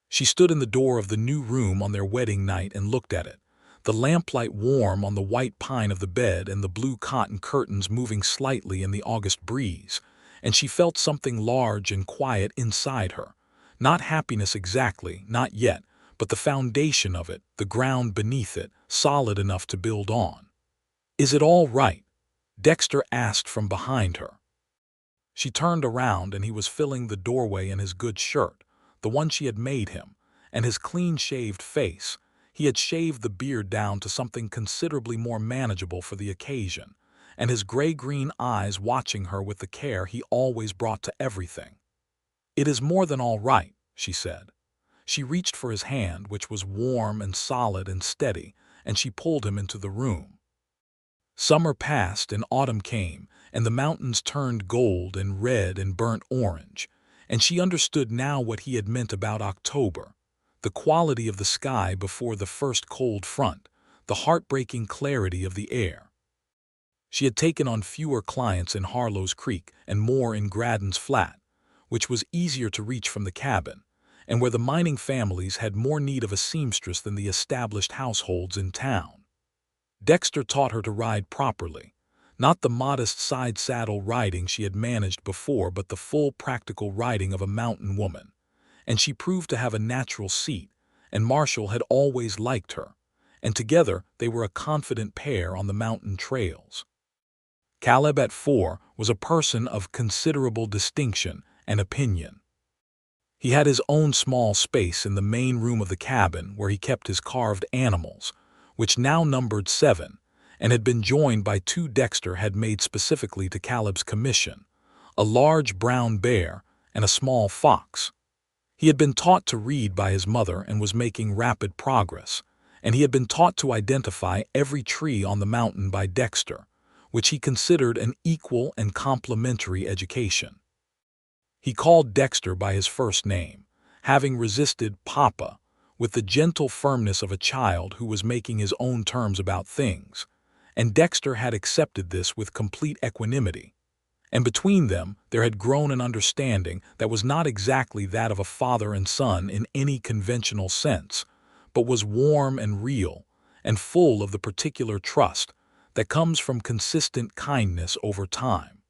She stood in the door of the new room on their wedding night and looked at it, the lamplight warm on the white pine of the bed and the blue cotton curtains moving slightly in the August breeze, and she felt something large and quiet inside her, not happiness exactly, not yet, but the foundation of it, the ground beneath it, solid enough to build on. "Is it all right?" Dexter asked from behind her. She turned around and he was filling the doorway in his good shirt, the one she had made him, and his clean-shaved face. He had shaved the beard down to something considerably more manageable for the occasion, and his gray-green eyes watching her with the care he always brought to everything. "It is more than all right," she said. She reached for his hand, which was warm and solid and steady, and she pulled him into the room. Summer passed and autumn came, and the mountains turned gold and red and burnt orange, and she understood now what he had meant about October, the quality of the sky before the first cold front, the heartbreaking clarity of the air. She had taken on fewer clients in Harlow's Creek and more in Graddon's Flat, which was easier to reach from the cabin, and where the mining families had more need of a seamstress than the established households in town. Dexter taught her to ride properly, not the modest side-saddle riding she had managed before, but the full practical riding of a mountain woman, and she proved to have a natural seat, and Marshall had always liked her, and together they were a confident pair on the mountain trails. Caleb at 4 was a person of considerable distinction and opinion. He had his own small space in the main room of the cabin where he kept his carved animals, which now numbered 7, and had been joined by 2 Dexter had made specifically to Caleb's commission, a large brown bear and a small fox. He had been taught to read by his mother and was making rapid progress, and he had been taught to identify every tree on the mountain by Dexter, which he considered an equal and complementary education. He called Dexter by his first name, having resisted Papa, with the gentle firmness of a child who was making his own terms about things, and Dexter had accepted this with complete equanimity, and between them there had grown an understanding that was not exactly that of a father and son in any conventional sense, but was warm and real, and full of the particular trust that comes from consistent kindness over time.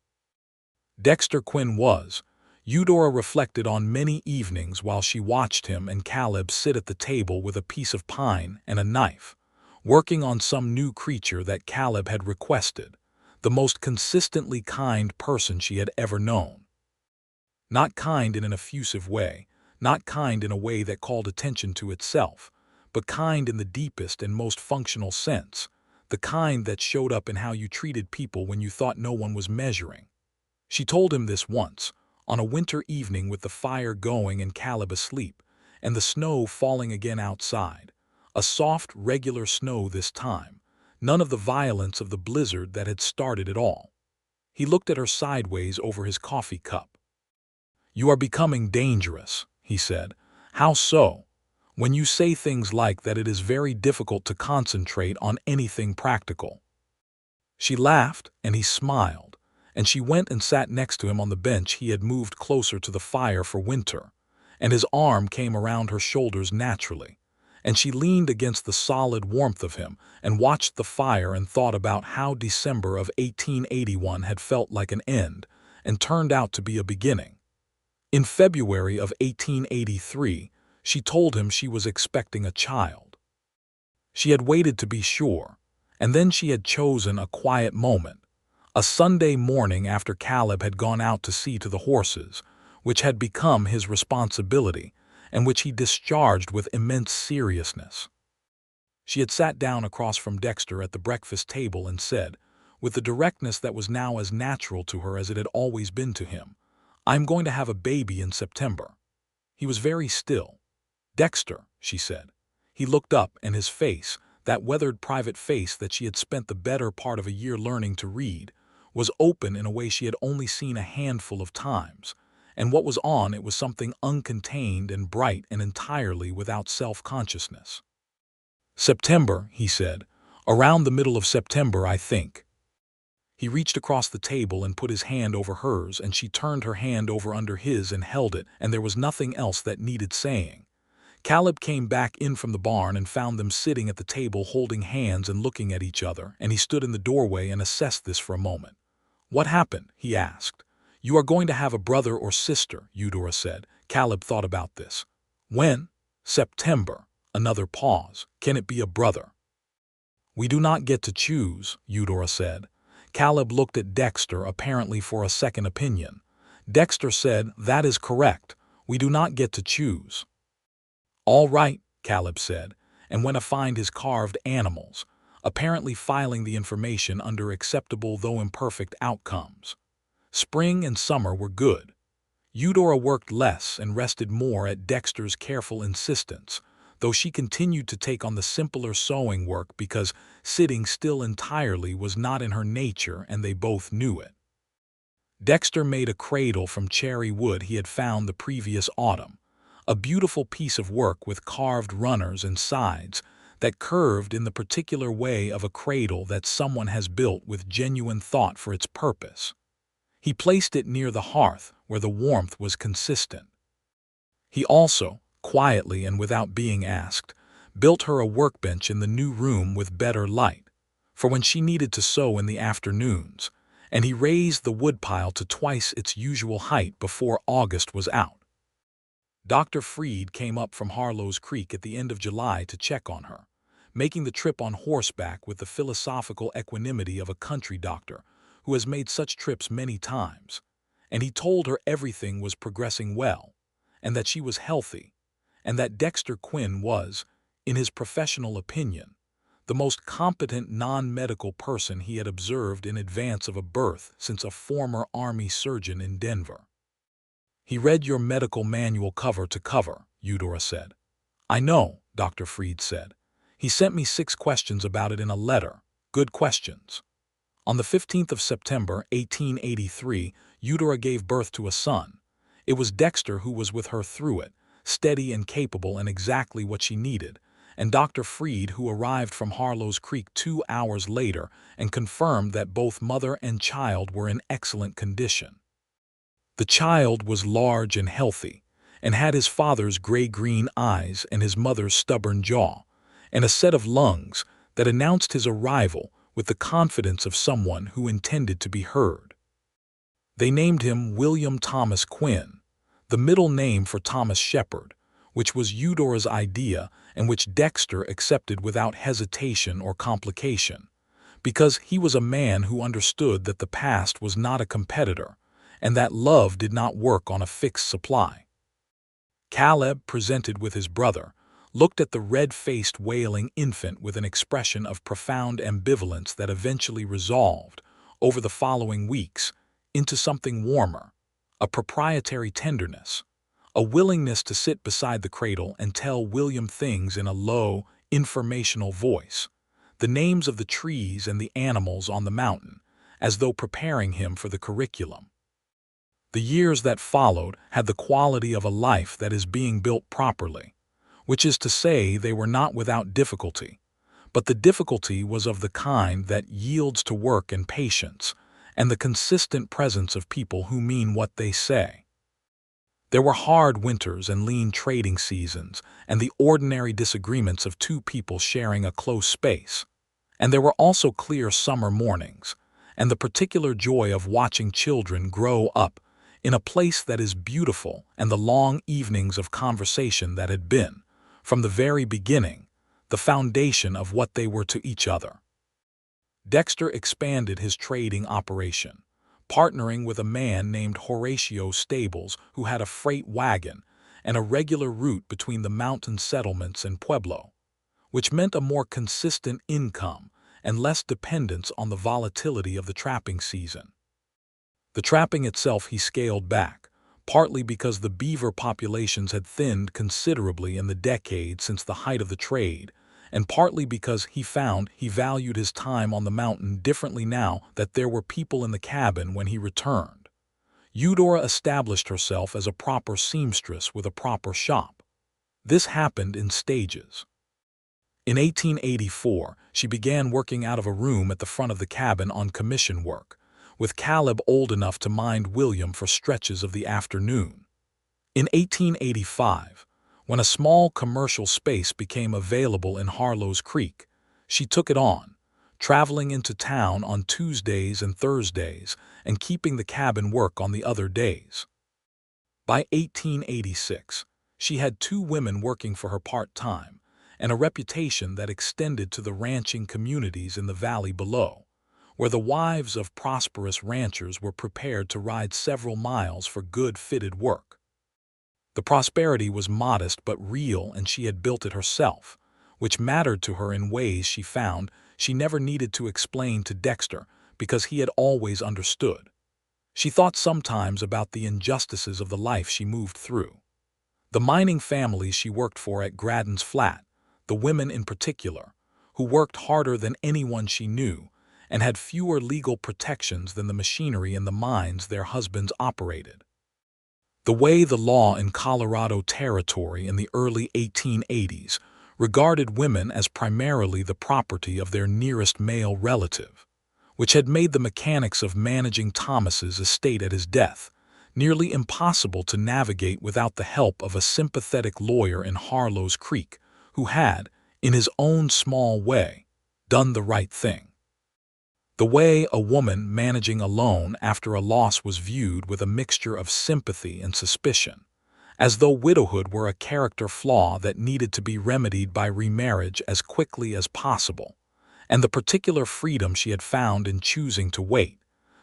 Dexter Quinn was, Eudora reflected on many evenings while she watched him and Caleb sit at the table with a piece of pine and a knife, working on some new creature that Caleb had requested, the most consistently kind person she had ever known. Not kind in an effusive way, not kind in a way that called attention to itself, but kind in the deepest and most functional sense, the kind that showed up in how you treated people when you thought no one was measuring. She told him this once, on a winter evening with the fire going and Caleb asleep, and the snow falling again outside, a soft, regular snow this time, none of the violence of the blizzard that had started it all. He looked at her sideways over his coffee cup. "You are becoming dangerous," he said. "How so?" "When you say things like that, it is very difficult to concentrate on anything practical." She laughed, and he smiled, and she went and sat next to him on the bench he had moved closer to the fire for winter, and his arm came around her shoulders naturally, and she leaned against the solid warmth of him and watched the fire and thought about how December of 1881 had felt like an end and turned out to be a beginning. In February of 1883, she told him she was expecting a child. She had waited to be sure, and then she had chosen a quiet moment, a Sunday morning after Caleb had gone out to see to the horses, which had become his responsibility and which he discharged with immense seriousness. She had sat down across from Dexter at the breakfast table and said, with the directness that was now as natural to her as it had always been to him, "I'm going to have a baby in September." He was very still. "Dexter," she said. He looked up, and his face, that weathered private face that she had spent the better part of a year learning to read, was open in a way she had only seen a handful of times, and what was on it was something uncontained and bright and entirely without self-consciousness. "September," he said. "Around the middle of September, I think." He reached across the table and put his hand over hers, and she turned her hand over under his and held it, and there was nothing else that needed saying. Caleb came back in from the barn and found them sitting at the table holding hands and looking at each other, and he stood in the doorway and assessed this for a moment. "What happened?" he asked. "You are going to have a brother or sister," Eudora said. Caleb thought about this. "When?" "September. Another pause. Can it be a brother? We do not get to choose, Eudora said. Caleb looked at Dexter, apparently for a second opinion. Dexter said, that is correct. We do not get to choose. All right, Caleb said, and went to find his carved animals, apparently filing the information under acceptable though imperfect outcomes. Spring and summer were good. Eudora worked less and rested more at Dexter's careful insistence, though she continued to take on the simpler sewing work because sitting still entirely was not in her nature, and they both knew it. Dexter made a cradle from cherry wood he had found the previous autumn, a beautiful piece of work with carved runners and sides that curved in the particular way of a cradle that someone has built with genuine thought for its purpose. He placed it near the hearth where the warmth was consistent. He also, quietly and without being asked, built her a workbench in the new room with better light, for when she needed to sew in the afternoons, and he raised the woodpile to twice its usual height before August was out. Dr. Freed came up from Harlow's Creek at the end of July to check on her, making the trip on horseback with the philosophical equanimity of a country doctor who has made such trips many times, and he told her everything was progressing well, and that she was healthy, and that Dexter Quinn was, in his professional opinion, the most competent non-medical person he had observed in advance of a birth since a former Army surgeon in Denver. He read your medical manual cover to cover, Eudora said. I know, Dr. Freed said. He sent me 6 questions about it in a letter. Good questions. On the 15th of September, 1883, Eudora gave birth to a son. It was Dexter who was with her through it, steady and capable and exactly what she needed, and Dr. Freed who arrived from Harlow's Creek 2 hours later and confirmed that both mother and child were in excellent condition. The child was large and healthy, and had his father's gray-green eyes and his mother's stubborn jaw, and a set of lungs that announced his arrival with the confidence of someone who intended to be heard. They named him William Thomas Quinn, the middle name for Thomas Shepard, which was Eudora's idea and which Dexter accepted without hesitation or complication, because he was a man who understood that the past was not a competitor and that love did not work on a fixed supply. Caleb, presented with his brother, looked at the red-faced wailing infant with an expression of profound ambivalence that eventually resolved, over the following weeks, into something warmer, a proprietary tenderness, a willingness to sit beside the cradle and tell William things in a low, informational voice, the names of the trees and the animals on the mountain, as though preparing him for the curriculum. The years that followed had the quality of a life that is being built properly, which is to say they were not without difficulty, but the difficulty was of the kind that yields to work and patience, and the consistent presence of people who mean what they say. There were hard winters and lean trading seasons, and the ordinary disagreements of 2 people sharing a close space, and there were also clear summer mornings, and the particular joy of watching children grow up in a place that is beautiful, and the long evenings of conversation that had been, from the very beginning, the foundation of what they were to each other. Dexter expanded his trading operation, partnering with a man named Horatio Stables who had a freight wagon and a regular route between the mountain settlements and Pueblo, which meant a more consistent income and less dependence on the volatility of the trapping season. The trapping itself he scaled back, partly because the beaver populations had thinned considerably in the decade since the height of the trade, and partly because he found he valued his time on the mountain differently now that there were people in the cabin when he returned. Eudora established herself as a proper seamstress with a proper shop. This happened in stages. In 1884, she began working out of a room at the front of the cabin on commission work, with Caleb old enough to mind William for stretches of the afternoon. In 1885, when a small commercial space became available in Harlow's Creek, she took it on, traveling into town on Tuesdays and Thursdays and keeping the cabin work on the other days. By 1886, she had 2 women working for her part-time, and a reputation that extended to the ranching communities in the valley below, where the wives of prosperous ranchers were prepared to ride several miles for good fitted work. The prosperity was modest but real, and she had built it herself, which mattered to her in ways she found she never needed to explain to Dexter because he had always understood. She thought sometimes about the injustices of the life she moved through. The mining families she worked for at Graddon's Flat, the women in particular, who worked harder than anyone she knew and had fewer legal protections than the machinery in the mines their husbands operated. The way the law in Colorado Territory in the early 1880s regarded women as primarily the property of their nearest male relative, which had made the mechanics of managing Thomas's estate at his death nearly impossible to navigate without the help of a sympathetic lawyer in Harlow's Creek who had, in his own small way, done the right thing. The way a woman managing alone after a loss was viewed with a mixture of sympathy and suspicion, as though widowhood were a character flaw that needed to be remedied by remarriage as quickly as possible, and the particular freedom she had found in choosing to wait,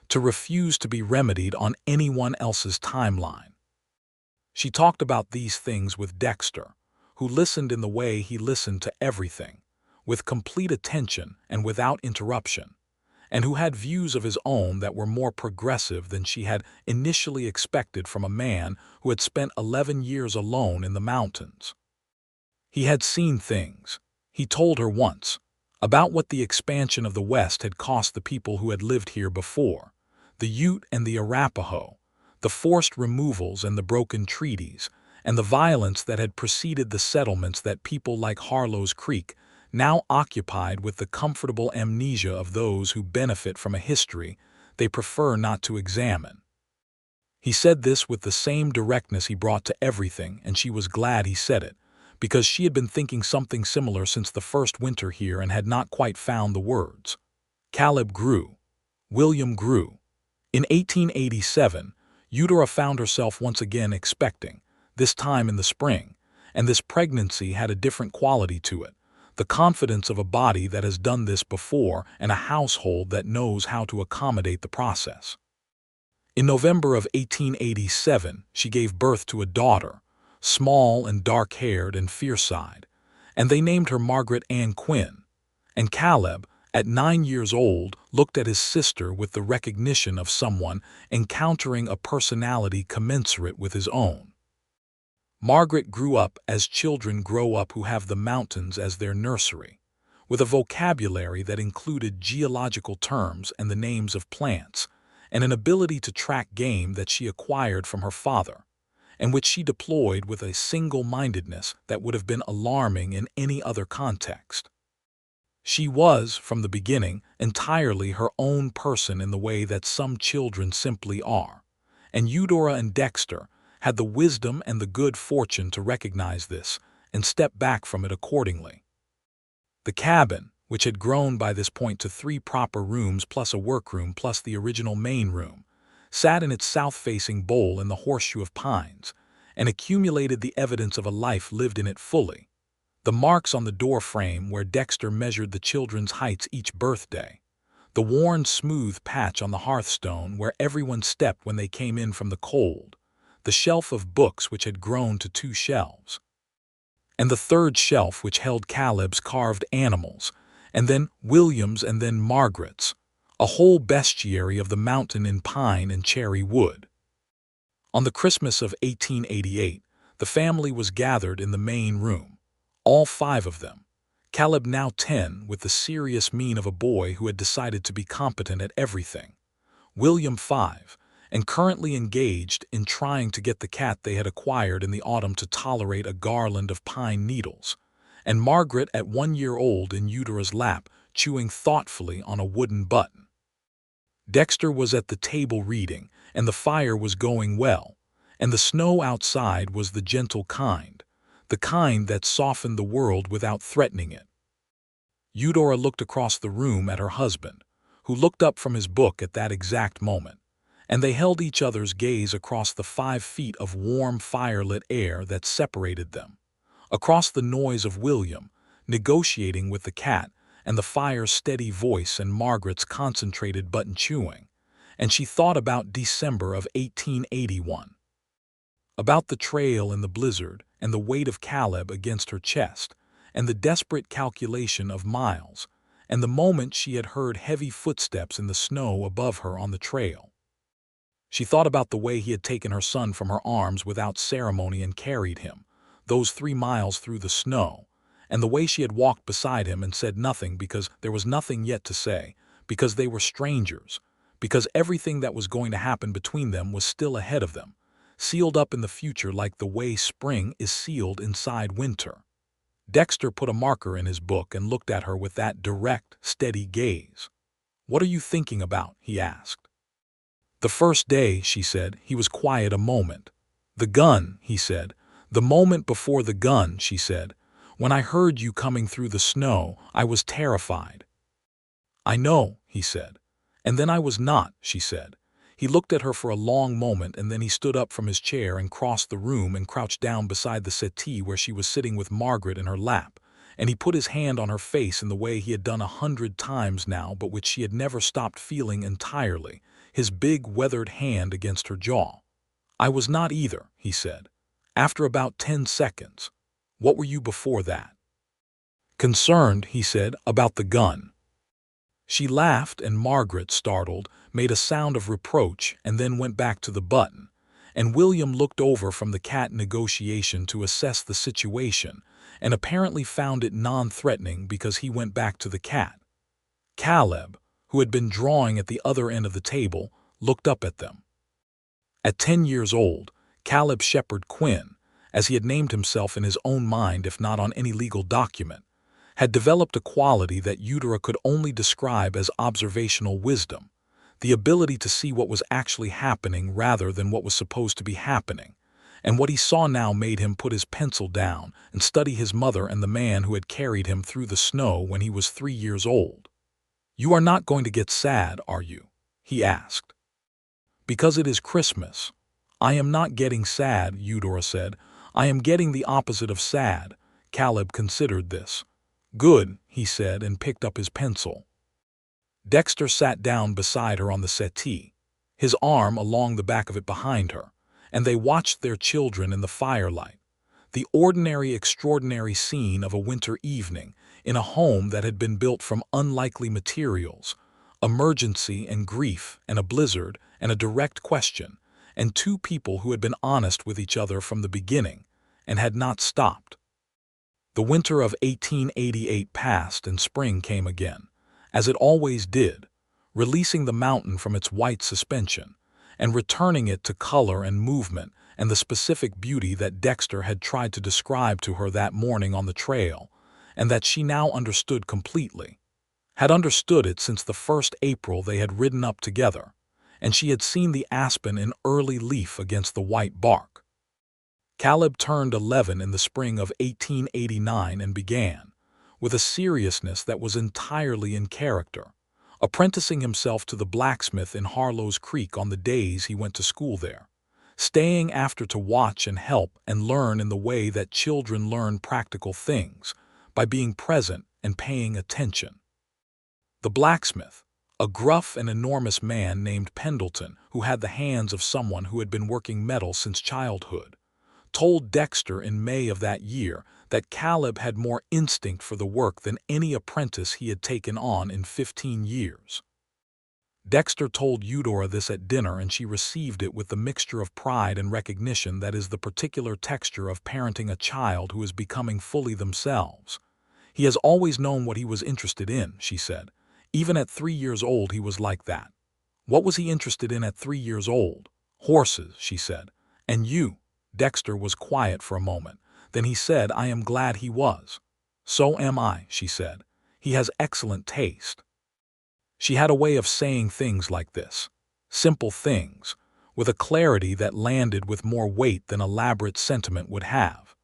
to refuse to be remedied on anyone else's timeline. She talked about these things with Dexter, who listened in the way he listened to everything, with complete attention and without interruption, and who had views of his own that were more progressive than she had initially expected from a man who had spent 11 years alone in the mountains. He had seen things, he told her once, about what the expansion of the West had cost the people who had lived here before, the Ute and the Arapaho, the forced removals and the broken treaties, and the violence that had preceded the settlements that people like Harlow's Creek now occupied with the comfortable amnesia of those who benefit from a history they prefer not to examine. He said this with the same directness he brought to everything, and she was glad he said it, because she had been thinking something similar since the first winter here and had not quite found the words. Caleb grew. William grew. In 1887, Eudora found herself once again expecting, this time in the spring, and this pregnancy had a different quality to it, the confidence of a body that has done this before and a household that knows how to accommodate the process. In November of 1887, she gave birth to a daughter, small and dark-haired and fierce-eyed, and they named her Margaret Ann Quinn, and Caleb, at 9 years old, looked at his sister with the recognition of someone encountering a personality commensurate with his own. Margaret grew up as children grow up who have the mountains as their nursery, with a vocabulary that included geological terms and the names of plants, and an ability to track game that she acquired from her father, and which she deployed with a single-mindedness that would have been alarming in any other context. She was, from the beginning, entirely her own person in the way that some children simply are, and Eudora and Dexter had the wisdom and the good fortune to recognize this and step back from it accordingly. The cabin, which had grown by this point to 3 proper rooms plus a workroom plus the original main room, sat in its south-facing bowl in the horseshoe of pines, and accumulated the evidence of a life lived in it fully. The marks on the door frame where Dexter measured the children's heights each birthday, the worn smooth patch on the hearthstone where everyone stepped when they came in from the cold, the shelf of books which had grown to 2 shelves, and the 3rd shelf which held Caleb's carved animals, and then William's and then Margaret's, a whole bestiary of the mountain in pine and cherry wood. On the Christmas of 1888, the family was gathered in the main room, all 5 of them, Caleb now 10 with the serious mien of a boy who had decided to be competent at everything, William 5, and currently engaged in trying to get the cat they had acquired in the autumn to tolerate a garland of pine needles, and Margaret at 1 year old in Eudora's lap, chewing thoughtfully on a wooden button. Dexter was at the table reading, and the fire was going well, and the snow outside was the gentle kind, the kind that softened the world without threatening it. Eudora looked across the room at her husband, who looked up from his book at that exact moment, and they held each other's gaze across the 5 feet of warm firelit air that separated them, across the noise of William, negotiating with the cat, and the fire's steady voice and Margaret's concentrated button chewing. And she thought about December of 1881. About the trail in the blizzard, and the weight of Caleb against her chest, and the desperate calculation of miles, and the moment she had heard heavy footsteps in the snow above her on the trail. She thought about the way he had taken her son from her arms without ceremony and carried him, those 3 miles through the snow, and the way she had walked beside him and said nothing because there was nothing yet to say, because they were strangers, because everything that was going to happen between them was still ahead of them, sealed up in the future like the way spring is sealed inside winter. Dexter put a marker in his book and looked at her with that direct, steady gaze. "What are you thinking about?" he asked. "The first day," she said. He was quiet a moment. "The gun," he said. "The moment before the gun," she said. "When I heard you coming through the snow, I was terrified." "I know," he said. "And then I was not," she said. He looked at her for a long moment, and then he stood up from his chair and crossed the room and crouched down beside the settee where she was sitting with Margaret in her lap, and he put his hand on her face in the way he had done 100 times now but which she had never stopped feeling entirely, his big weathered hand against her jaw. "I was not either," he said. "After about 10 seconds. What were you before that?" "Concerned," he said, "about the gun." She laughed, and Margaret, startled, made a sound of reproach and then went back to the button, and William looked over from the cat negotiation to assess the situation, and apparently found it non-threatening because he went back to the cat. Caleb, who had been drawing at the other end of the table, looked up at them. At 10 years old, Caleb Shepard Quinn, as he had named himself in his own mind if not on any legal document, had developed a quality that Eudora could only describe as observational wisdom, the ability to see what was actually happening rather than what was supposed to be happening, and what he saw now made him put his pencil down and study his mother and the man who had carried him through the snow when he was 3 years old. "You are not going to get sad, are you?" he asked. "Because it is Christmas." "I am not getting sad," Eudora said. "I am getting the opposite of sad." Caleb considered this. "Good," he said, and picked up his pencil. Dexter sat down beside her on the settee, his arm along the back of it behind her, and they watched their children in the firelight, the ordinary, extraordinary scene of a winter evening in a home that had been built from unlikely materials, emergency and grief and a blizzard and a direct question, and 2 people who had been honest with each other from the beginning and had not stopped. The winter of 1888 passed and spring came again, as it always did, releasing the mountain from its white suspension and returning it to color and movement and the specific beauty that Dexter had tried to describe to her that morning on the trail, and that she now understood completely, had understood it since the first April they had ridden up together, and she had seen the aspen in early leaf against the white bark. Caleb turned 11 in the spring of 1889 and began, with a seriousness that was entirely in character, apprenticing himself to the blacksmith in Harlow's Creek on the days he went to school there, staying after to watch and help and learn in the way that children learn practical things, by being present and paying attention. The blacksmith, a gruff and enormous man named Pendleton who had the hands of someone who had been working metal since childhood, told Dexter in May of that year that Caleb had more instinct for the work than any apprentice he had taken on in 15 years. Dexter told Eudora this at dinner, and she received it with the mixture of pride and recognition that is the particular texture of parenting a child who is becoming fully themselves. "He has always known what he was interested in," she said. "Even at 3 years old he was like that." "What was he interested in at 3 years old?" "Horses," she said. "And you?" Dexter was quiet for a moment. Then he said, "I am glad he was." "So am I," she said. "He has excellent taste." She had a way of saying things like this, simple things, with a clarity that landed with more weight than elaborate sentiment would have.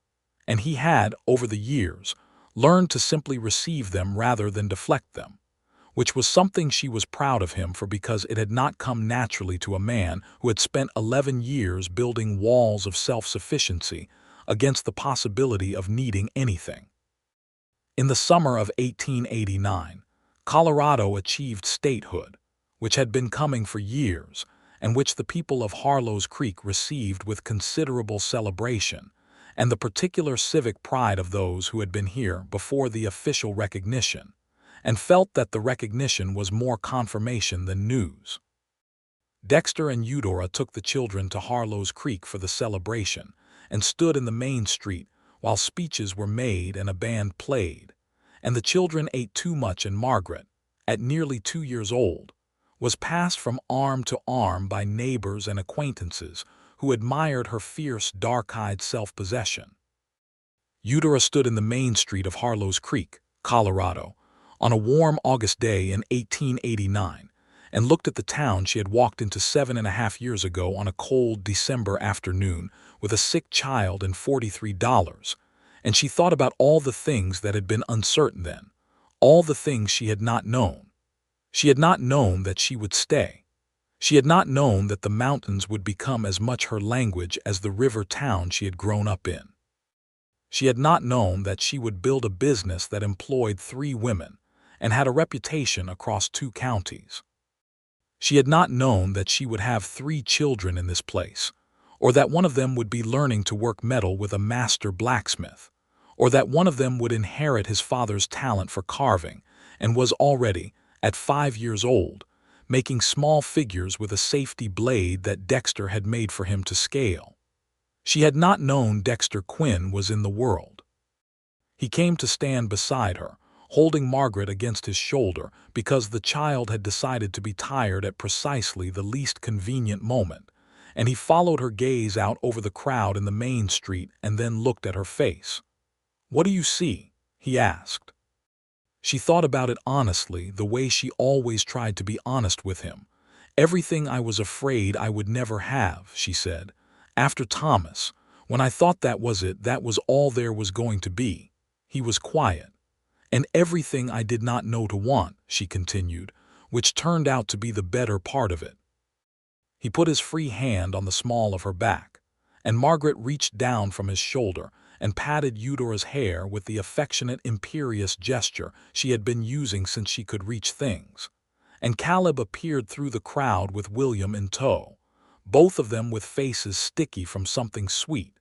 And he had, over the years, learned to simply receive them rather than deflect them, which was something she was proud of him for, because it had not come naturally to a man who had spent 11 years building walls of self-sufficiency against the possibility of needing anything. In the summer of 1889, Colorado achieved statehood, which had been coming for years, and which the people of Harlow's Creek received with considerable celebration, and the particular civic pride of those who had been here before the official recognition, and felt that the recognition was more confirmation than news. Dexter and Eudora took the children to Harlow's Creek for the celebration, and stood in the main street while speeches were made and a band played, and the children ate too much, and Margaret, at nearly 2 years old, was passed from arm to arm by neighbors and acquaintances who admired her fierce, dark-eyed self-possession. Eudora stood in the main street of Harlow's Creek, Colorado, on a warm August day in 1889, and looked at the town she had walked into 7.5 years ago on a cold December afternoon with a sick child and $43, and she thought about all the things that had been uncertain then, all the things she had not known. She had not known that she would stay. She had not known that the mountains would become as much her language as the river town she had grown up in. She had not known that she would build a business that employed 3 women and had a reputation across 2 counties. She had not known that she would have 3 children in this place, or that one of them would be learning to work metal with a master blacksmith, or that one of them would inherit his father's talent for carving and was already, at 5 years old, making small figures with a safety blade that Dexter had made for him to scale. She had not known Dexter Quinn was in the world. He came to stand beside her, holding Margaret against his shoulder because the child had decided to be tired at precisely the least convenient moment, and he followed her gaze out over the crowd in the main street and then looked at her face. "What do you see?" he asked. She thought about it honestly, the way she always tried to be honest with him. "Everything I was afraid I would never have," she said. "After Thomas, when I thought that was it, that was all there was going to be." He was quiet. "And everything I did not know to want," she continued, "which turned out to be the better part of it." He put his free hand on the small of her back, and Margaret reached down from his shoulder and patted Eudora's hair with the affectionate, imperious gesture she had been using since she could reach things. And Caleb appeared through the crowd with William in tow, both of them with faces sticky from something sweet,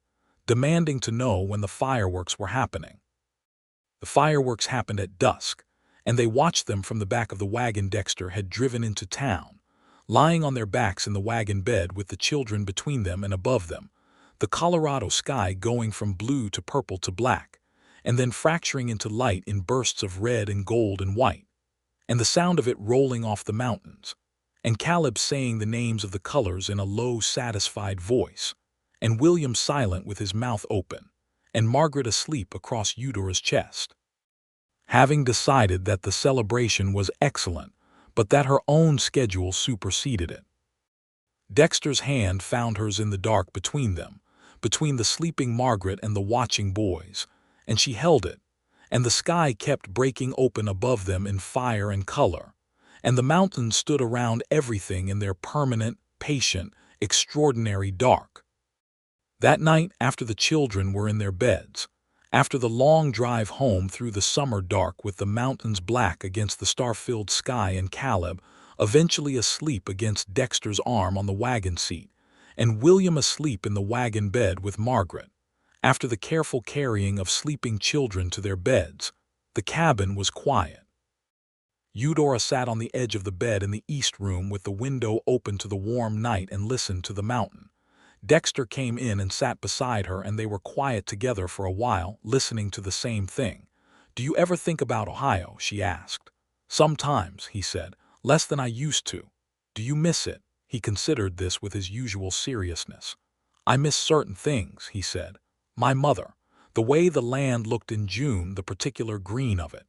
demanding to know when the fireworks were happening. The fireworks happened at dusk, and they watched them from the back of the wagon Dexter had driven into town, lying on their backs in the wagon bed with the children between them and above them, the Colorado sky going from blue to purple to black, and then fracturing into light in bursts of red and gold and white, and the sound of it rolling off the mountains, and Caleb saying the names of the colors in a low, satisfied voice, and William silent with his mouth open, and Margaret asleep across Eudora's chest. Having decided that the celebration was excellent, but that her own schedule superseded it. Dexter's hand found hers in the dark between them, between the sleeping Margaret and the watching boys, and she held it, and the sky kept breaking open above them in fire and color, and the mountains stood around everything in their permanent, patient, extraordinary dark. That night, after the children were in their beds, after the long drive home through the summer dark with the mountains black against the star-filled sky and Caleb eventually asleep against Dexter's arm on the wagon seat, and William asleep in the wagon bed with Margaret, after the careful carrying of sleeping children to their beds, the cabin was quiet. Eudora sat on the edge of the bed in the east room with the window open to the warm night and listened to the mountain. Dexter came in and sat beside her, and they were quiet together for a while, listening to the same thing. "Do you ever think about Ohio?" she asked. "Sometimes," he said, "less than I used to." "Do you miss it?" He considered this with his usual seriousness. "I miss certain things," he said. "My mother, the way the land looked in June, the particular green of it.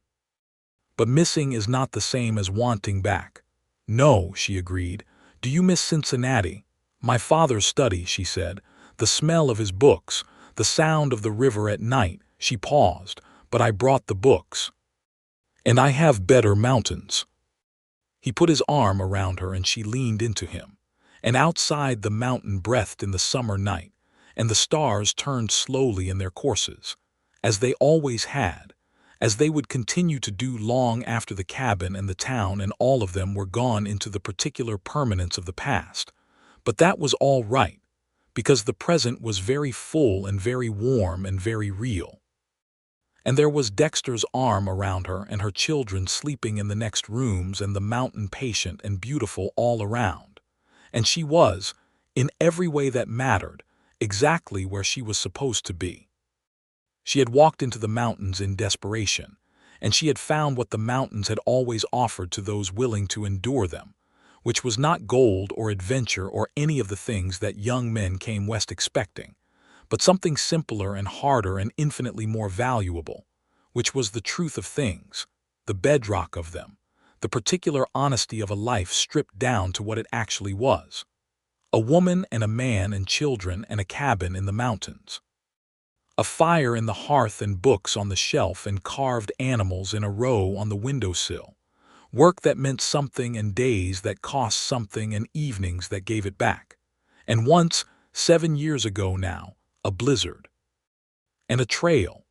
But missing is not the same as wanting back." "No," she agreed. "Do you miss Cincinnati?" "My father's study," she said. "The smell of his books, the sound of the river at night." She paused. "But I brought the books. And I have better mountains." He put his arm around her and she leaned into him. And outside the mountain breathed in the summer night, and the stars turned slowly in their courses, as they always had, as they would continue to do long after the cabin and the town and all of them were gone into the particular permanence of the past. But that was all right, because the present was very full and very warm and very real. And there was Dexter's arm around her and her children sleeping in the next rooms and the mountain patient and beautiful all around. And she was, in every way that mattered, exactly where she was supposed to be. She had walked into the mountains in desperation, and she had found what the mountains had always offered to those willing to endure them, which was not gold or adventure or any of the things that young men came west expecting, but something simpler and harder and infinitely more valuable, which was the truth of things, the bedrock of them, the particular honesty of a life stripped down to what it actually was. A woman and a man and children and a cabin in the mountains. A fire in the hearth and books on the shelf and carved animals in a row on the windowsill. Work that meant something and days that cost something and evenings that gave it back. And once, 7 years ago now, a blizzard. And a trail.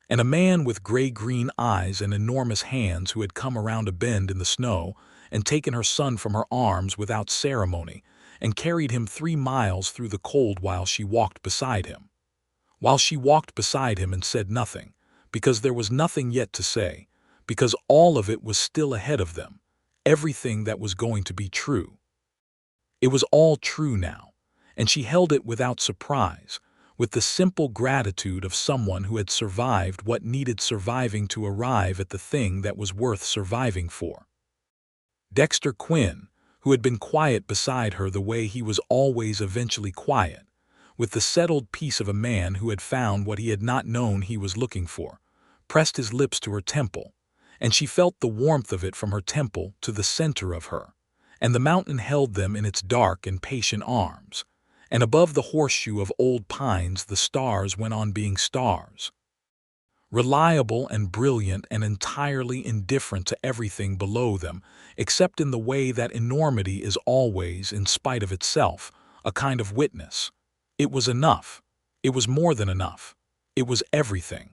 And a man with gray-green eyes and enormous hands who had come around a bend in the snow and taken her son from her arms without ceremony and carried him 3 miles through the cold while she walked beside him. While she walked beside him and said nothing, because there was nothing yet to say, because all of it was still ahead of them, everything that was going to be true. It was all true now, and she held it without surprise, with the simple gratitude of someone who had survived what needed surviving to arrive at the thing that was worth surviving for. Dexter Quinn, who had been quiet beside her the way he was always eventually quiet, with the settled peace of a man who had found what he had not known he was looking for, pressed his lips to her temple, and she felt the warmth of it from her temple to the center of her, and the mountain held them in its dark and patient arms, and above the horseshoe of old pines the stars went on being stars. Reliable and brilliant and entirely indifferent to everything below them, except in the way that enormity is always, in spite of itself, a kind of witness. It was enough. It was more than enough. It was everything.